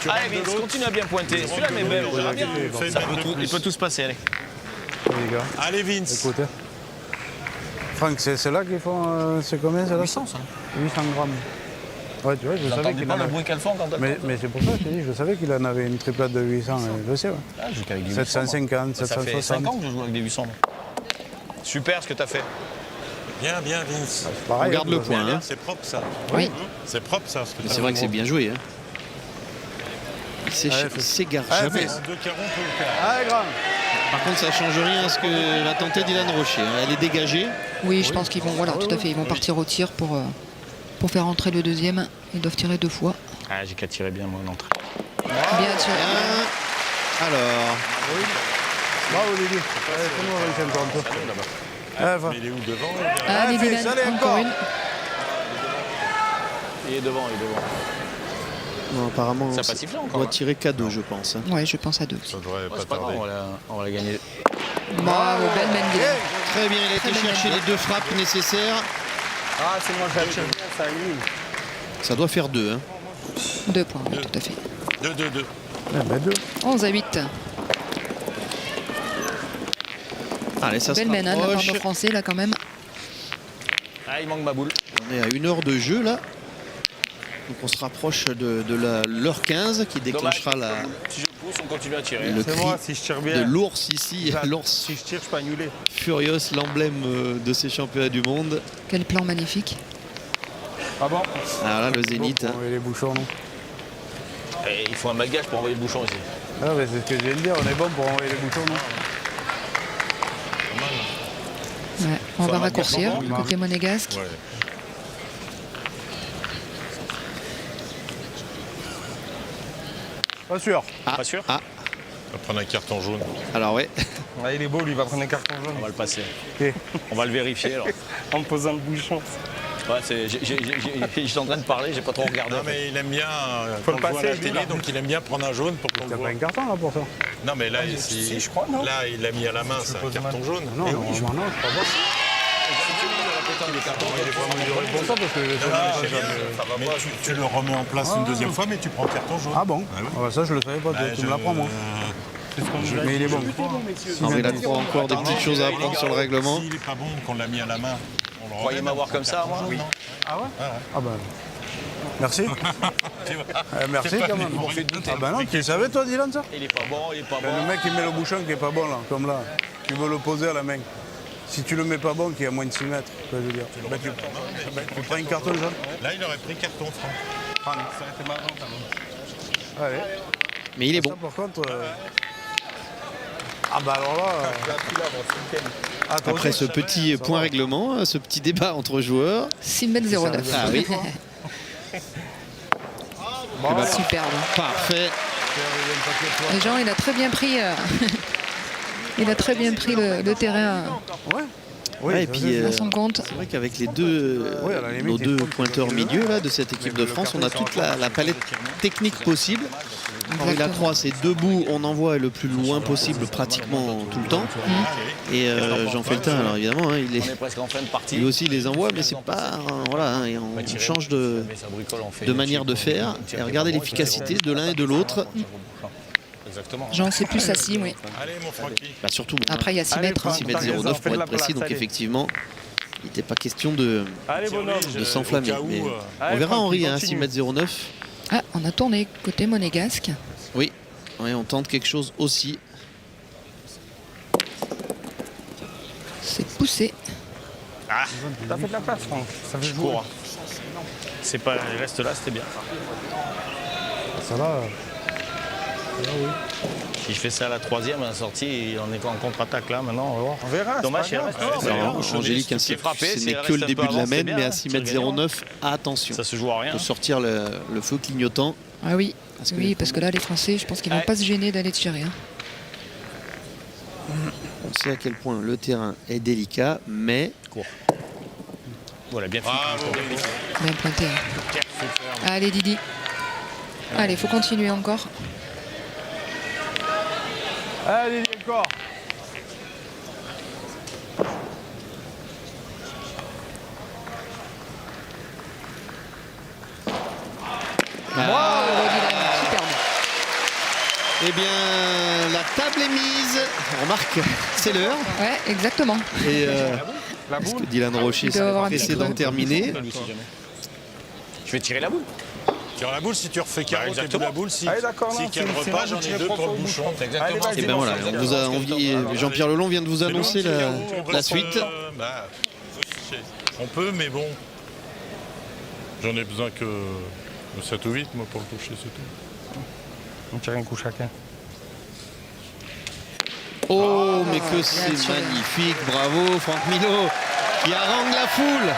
Tu Allez, rentres de Vince, l'autre. continue à bien pointer. Tu Celui-là, rentres mais de belle, l'autre. on verra bien. Fais Ça une peut de tout- plus. Il peut tout se passer, allez. Les gars, Allez, Vince. écoutez. Franck, c'est ceux-là qui font. C'est combien, celle-là 800, ça. 800 grammes. Ouais, tu vois, je Vous savais entendez qu'il pas en le avait. bruit qu'elles font quand elles Mais c'est pour ça que je t'ai dit, je savais qu'il en avait une triplate de 800, je sais, ouais. Ah, je joue qu'avec des 800, 750, moi. Ça fait 5 760. ans que je joue avec des 800. moi. Super ce que tu as fait. Bien, bien, Vince. Pareil, On garde le hein, point. hein. C'est propre, ça. Oui. C'est propre, ça. ce que Mais t'as c'est vrai fait. que c'est bien joué. Hein. Il s'égare jamais. Deux carons pour le faire. Allez, grand. Par contre, ça change rien à ce que va tenter Dylan Rocher. hein. Elle est dégagée. Oui, je pense qu'ils vont, voilà, tout à fait. Ils vont partir au tir pour faire entrer le deuxième. Ils doivent tirer 2 fois. Ah, j'ai qu'à tirer bien, moi, une entrée. Bien tiré. Bien. Alors, Bravo Lily. Allez, fais-nous réussir encore un peu. Allez, va. Mais il est où devant Allez, fais, Dylan, allez, encore encore. une. Il est devant, il est devant. non, apparemment, Ça a on pas sifflé encore, doit hein. tirer K2, je pense. hein. Ouais, je pense à 2. Ça devrait Ouais, pas c'est pas grave, tarder. on va la gagner. Bravo, belle main Dylan. Très bien, il a été Très bien. chercher les 2 frappes nécessaires. Ah, c'est moi qui cherche bien, ça élimine. Ça doit faire 2. Hein. 2 points, oui, tout à fait. 2-2-2. Eh ben, 2. 11 à 8. Allez, ça se Belle main, hein, de la part rapproche. de Français, là, quand même. Ah, il manque ma boule. On est à 1 heure de jeu, là. Donc on se rapproche de l'heure 15 qui déclenchera Si je pousse, on continue à tirer. le C'est cri moi, si je tire de bien. l'ours ici. L'ours Si je tire, je peux annuler. Furious, l'emblème de ces championnats du monde. Quel plan magnifique. Ah bon? Alors là, le zénith. Bon, hein. pour envoyer les bouchons, non? Et il faut un malgage pour envoyer le bouchon ici. Ah, mais c'est ce que je viens de dire, on est bon pour envoyer les bouchons, non? Ouais, on va Faut un raccourcir marqueur, côté monégasque. Ouais. Pas sûr. Pas sûr? Ah, On va prendre un carton jaune. alors ouais. Ah, il est beau, lui, il va prendre un carton jaune. On va le passer. Ok. On va le vérifier alors. En me posant le bouchon. Ouais, j'étais en train de parler, j'ai pas trop regardé. Non, mais il aime bien Faut qu'on le le voit à passer, la lui, télé, là. donc il aime bien prendre un jaune pour qu'on le T'as voit. pas un carton, là, pour ça? Non, mais là, si, je crois, non? là, il l'a mis à la main, c'est un carton jaune. Non, Eh non, oui, je- non, je crois pas. Il est pas mesuré pour ça, parce que je sais Ah, pas, c'est bien. Mais tu le remets en place une deuxième fois, mais tu prends le carton jaune. Ah bon? Ah oui. Ah bah ça, je le savais pas, Bah, tu me l'apprends, moi. je- Mais il est bon. Henri Lacroix, encore des petites choses à apprendre sur le règlement. S'il n'est pas bon, qu'on l'a mis à la main, on le Vous croyez remet, m'avoir on comme prend ça, le moi? carton jaune, non Ah bah. Merci. Merci quand même. Ah bah non, tu le savais toi, Dylan, ça? Il est pas bon, il est pas Le bon. mec, il met le bouchon qui est pas bon, là, comme là. Tu veux le poser à la main. Si tu le mets pas bon, qui est à moins de 6 mètres, quoi, je veux dire. Bah, tu prends une carton jaune. Là, il aurait pris carton franc. Ça aurait été marrant, quand même. Allez. Mais il est Ça, bon. par contre. Ah bah alors là. Attends, Après ce petit point règlement, ce petit débat entre joueurs. 6 mètres 09. Ah oui, Superbe. parfait. Et Jean, il a très bien pris, il a très bien pris le terrain Ouais. Ouais, et puis à son compte. c'est vrai qu'avec les deux, Oui, à la limite, nos il deux faut pointeurs qu'il le milieu là, de cette équipe de France, on a toute la palette technique possible. Henri Exactement. Lacroix, c'est debout, on envoie le plus loin possible pratiquement tout le temps. Et Jean Feltin, alors évidemment, hein, On est presque en fin de partie. lui aussi il les envoie, mais c'est pas, voilà, hein, et on change de manière de faire. Et regardez l'efficacité de l'un et de l'autre. Exactement. Jean, c'est plus assis, oui. Allez, mon Francky. Bah, surtout Après, il y a 6 mètres. hein. 6 mètres 09 pour être précis, donc effectivement, il n'était pas question de Allez, bonhomme. s'enflammer. Au cas où, Mais Allez, on verra Francky, Henri, hein, continue. 6 mètres 09. Ah, on a tourné côté monégasque. Oui, ouais, on tente quelque chose aussi. C'est poussé. T'as fait de la place, Franck. Ça fait Je jouer. cours. C'est pas, il reste là, c'était bien. Ça va. Si je fais ça à la troisième, à la sortie, on est en contre-attaque là maintenant, on va voir. On verra. Dommage, c'est il pas reste. grave. Ouais, Alors, bouchonné, Angélique si tu insiste, es frappé, ce si n'est il que le reste un début peu de la avant, c'est mène, bien, mais à hein, 6 tu mètres vas gagner. 09, attention. Ça se joue à rien. De sortir le feu clignotant. Ah oui, Parce que oui, parce que là, les Français, je pense qu'ils ne vont Ouais. pas se gêner d'aller tirer. hein. On sait à quel point le terrain est délicat, mais Voilà, bien fait. Bien pointé. hein. Allez, Didi. Allez, il faut continuer encore. Allez, encore. Bravo, Dylan. Superbe. eh bien la table est mise. On remarque, c'est l'heure. Ouais, exactement. Et La est-ce boule. que Dylan Rocher Il doit avoir un essaie petit d'en creux. terminer? Je vais tirer la boule. Tire la boule, si tu refais carreau, t'es exactement. la boule. Si, Allez, d'accord, non, si cadre c'est pas, moi, j'en vous ai tirez deux trois pour le fois au bouchon. bouchon. Allez, vas-y, Et ben voilà, on vous a envie. Jean-Pierre Lelon vient de vous annoncer la suite. Bah, on peut, mais bon. J'en ai besoin que de 7 ou 8, moi, pour le toucher, c'est tout. On tire un coup chacun. Oh, mais que c'est magnifique, bravo Franck Minot qui harangue la foule.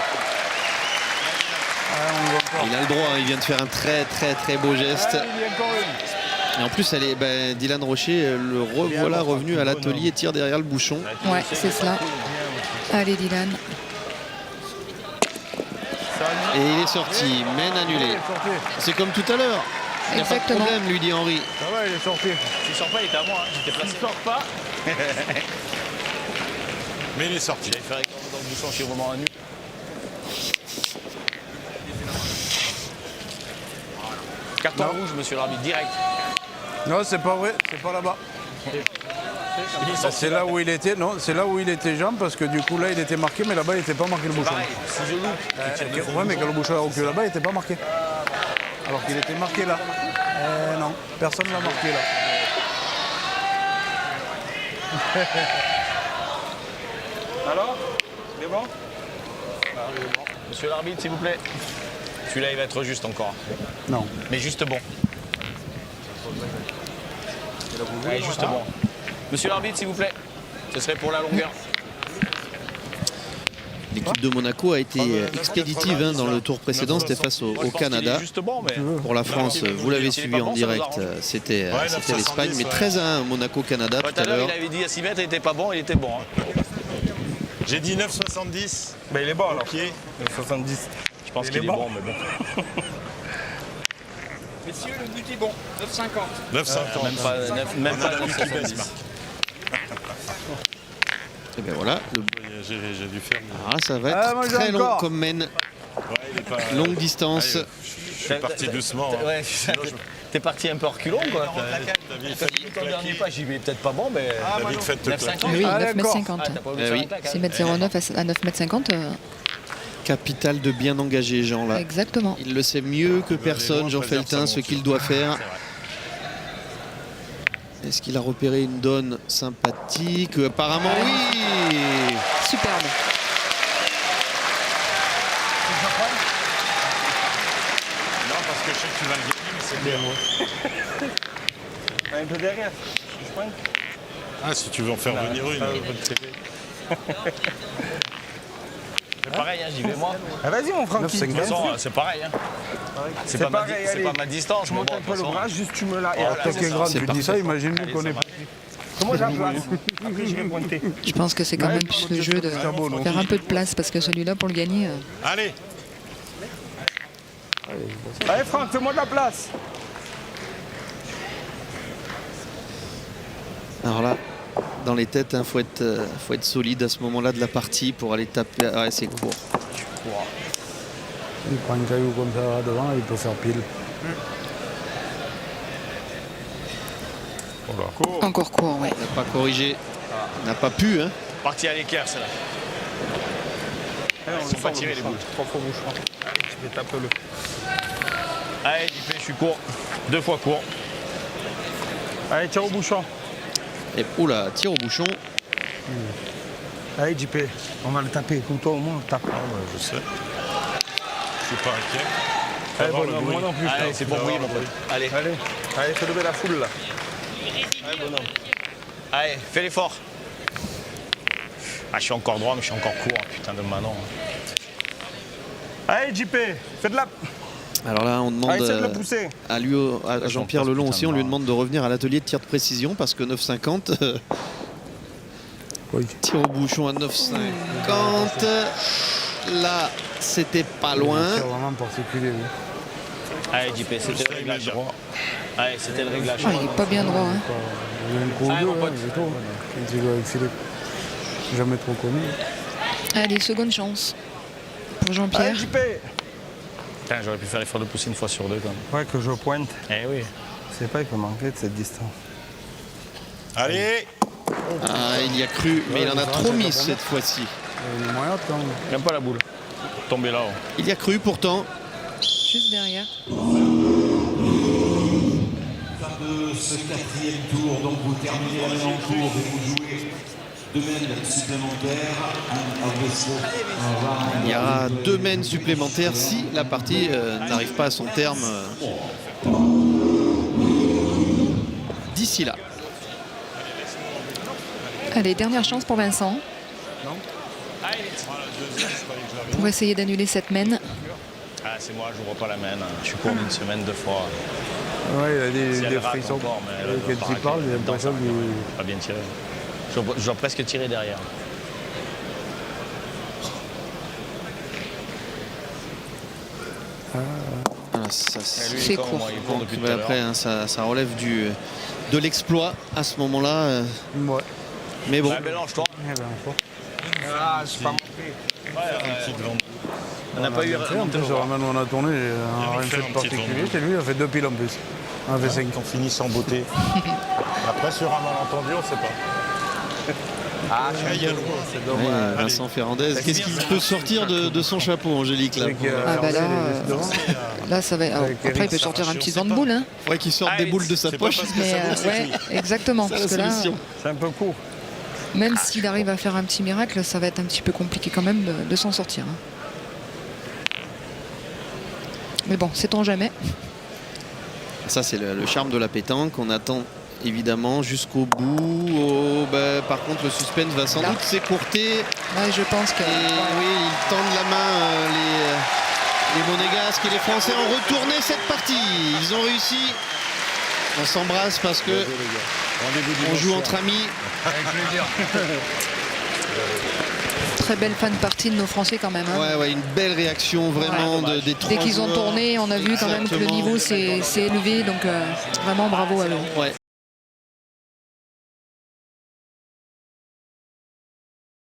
Il a le droit, il vient de faire un très beau geste. Allez, il y a encore une. Et en plus, Dylan Rocher, le revoilà revenu à l'atelier, tire derrière le bouchon. Ouais, c'est cela. Allez, Dylan. Et il est sorti, mène annulé. C'est comme tout à l'heure. Il n'y a pas de Exactement. problème, lui dit Henri. Ça va, il est sorti. S'il sort pas, il était à moi. J'étais placé. Il sort pas. Mais il est sorti. J'allais faire avec dans le bouchon chez Romain Anu. Carton Non. rouge, monsieur l'arbitre, direct. Non, c'est pas vrai, c'est pas là-bas. C'est là où il était, non, c'est là où il était jambe parce que du coup là il était marqué, mais là-bas il n'était pas marqué le bouchon. Pareil, si je loupe. Ouais, mais quand le bouchon a reculé là-bas, il n'était pas marqué. Alors qu'il était marqué là. Non, personne ne l'a marqué là. Alors, c'est bon? Monsieur l'arbitre, s'il vous plaît. Celui-là, il va être juste encore. Non. Mais juste bon. Ouais, juste bon. Monsieur l'arbitre, s'il vous plaît. Ce serait pour la longueur. L'équipe de Monaco a été expéditive dans le tour précédent, c'était face au Moi, je pense qu'il Canada. est juste bon, mais... Pour la France, vous l'avez suivi en direct, c'était l'Espagne, mais 13-1 Monaco-Canada Ouais, tout à l'heure. il avait dit à 6 mètres, il était pas bon, il était bon. Hein. J'ai dit 9,70. Ben, il est bon alors. Pied. 70. Je pense Il qu'il est est bon. bon, mais bon. Messieurs, le but est bon. 9,50. 9,50. Même On pas a la vue qui 9,70. baisse, Marc. Et bien voilà, J'ai dû faire. ah, ça va Ah, être moi, j'ai très long encore. comme mène, Ouais, il est pas. longue distance. Allez, je suis parti doucement. Hein. Ouais, t'es parti un peu reculon, quoi. T'as vite T'as fait dit de ton dernier claquer. pas, j'y vais peut-être pas bon, mais... T'as vite fait de te 9,50. claquer. Oui, Ah, 9,50 m. Ah, t'as pas voulu Eh faire oui. un tac, hein. 6,09 m à 9,50 m. Capital de bien engagé, Jean, là. Exactement. Il le sait mieux que personne, Jean préserve Feltin, sa ce qu'il monture. doit faire. C'est vrai. Est-ce qu'il a repéré une donne sympathique? Apparemment, oui. Superbe. Non, parce que je sais que tu vas le gagner, mais c'est bien. Un peu derrière. Je pointe. Ah, si tu veux en faire venir une. C'est pareil, hein, j'y vais moi. Ah, vas-y, mon Francky. 9,50. De toute façon, c'est pareil. Hein. C'est pas, pareil, c'est allez. pas ma distance. Je mais monte bon, un de peu toute le façon, bras, juste tu me l'as. Et Voilà, après, c'est Toi qui es ça. grande, C'est tu parfait. dis ça, imagine Allez, qu'on ça est va. comment je la place? Après, je vais pointer. Je pense que c'est quand même plus le jeu de faire un peu de place parce que celui-là, pour le gagner, Allez, Allez, Franck, fais-moi de la place. Alors là, dans les têtes, il faut être solide à ce moment-là de la partie pour aller taper. Ah, ouais, c'est court. Il prend un caillou comme ça devant, il peut faire pile. encore court, ouais. Il n'a pas corrigé. Il n'a pas pu, hein. Parti à l'équerre, celle-là. Ils sont pas tirés, les boules. 3 fois bouchon. Allez, tu vais taper le. Allez, JP, je suis court. 2 fois court. Allez, tire au bouchon. Et oula, tir au bouchon. Allez, JP, on va le taper. Comme toi, au moins, on le tape. je sais. Je suis pas inquiet. Faut Allez, avoir le bonhomme, bruit. moi non plus. je Allez, pense. c'est pour brouiller, mon pote. Allez, Allez, allez, fais lever la foule là. Allez, bonhomme. allez, fais l'effort. Ah, je suis encore droit, mais je suis encore court. Putain de Manon. Allez, JP, fais de la. Alors là, on demande Allez, essaie de le pousser. à Jean-Pierre Lelon aussi, on lui demande de revenir à l'atelier de tir de précision parce que 9,50. Oui. Tir au bouchon à 9,50. Là, c'était pas loin. C'est vraiment particulier. Oui. Allez, JP, c'était le réglage. droit. Allez, c'était le réglage. Ah, il est pas bien droit. Hein. Il y a un coup ou Allez, deux, mon pote. c'est tout. Quand il joue avec Philippe. Jamais trop connu. Allez, seconde chance pour Allez, Jean-Pierre. JP. Putain, j'aurais pu faire l'effort de pousser une fois sur 2 quand même. Ouais, que je pointe. Eh oui. C'est pas, il peut manquer de cette distance. Allez, Ah, il y a cru, mais il en a trop mis cette fois-ci. Il est moyen quand même. Même pas la boule. Tomber là-haut. Il y a cru pourtant. Juste derrière. Fin de ce quatrième tour, donc vous terminez la même en tour et vous jouez 2 mènes supplémentaires, un vaisseau. Il y aura 2 mènes supplémentaires si la partie n'arrive pas à son terme d'ici là. Allez, dernière chance pour Vincent. Pour essayer d'annuler cette mène. Ah, c'est moi, je vois pas la main. Je suis court d'une semaine 2 fois. Ouais, il a Si elle des rate frissons. encore, mais elle Quand doit il pas parle, j'ai rater. l'impression qu'il... Pas bien tiré. Je dois presque tirer derrière. Voilà, ça, C'est court. Il court depuis tout mais à l'heure. après, hein, ça relève de l'exploit à ce moment-là. Ouais. Mais bon, Ouais, mélange-toi. Eh ben, faut. Ah, c'est pas monté. On n'a pas eu En plus, sur la main où on a tourné, rien fait fait un de petit particulier. tournoi. C'est lui, il a fait 2 piles en plus. On a fait 5. On finit sans beauté. Après, sur un malentendu, on ne sait pas. Ah, Il y a loin. C'est ouais, dommage. Vincent Ferrandez, qu'est-ce qu'il peut sortir de son chapeau, Angélique là? Celui qui a Ah, bah fermé là, les devant. Là, ça va. Avec Après, il Eric peut sortir un petit Sarrachion, vent de boule. Hein. Ouais, qu'il sorte des boules de sa c'est pas poche. parce que Mais ça vaut, c'est ouais, tout. exactement. C'est la Parce que là, solution. C'est un peu court. même s'il arrive à faire un petit miracle, ça va être un petit peu compliqué quand même de s'en sortir. Hein. Mais bon, sait-on jamais. Ça, c'est le charme de la pétanque. On attend évidemment jusqu'au bout. Oh, bah, par contre, le suspense va sans Là. doute s'écourter. Ouais, je pense que. Et oui, ils tendent la main, les Monégasques et les Français ont retourné cette partie. Ils ont réussi. On s'embrasse parce que on joue entre amis. Très belle fin de partie de nos Français quand même. Hein. Ouais, une belle réaction vraiment des trois Dès qu'ils ont joueurs. tourné, on a vu quand même que le Exactement. niveau s'est élevé. Donc vraiment bravo à eux. Ouais,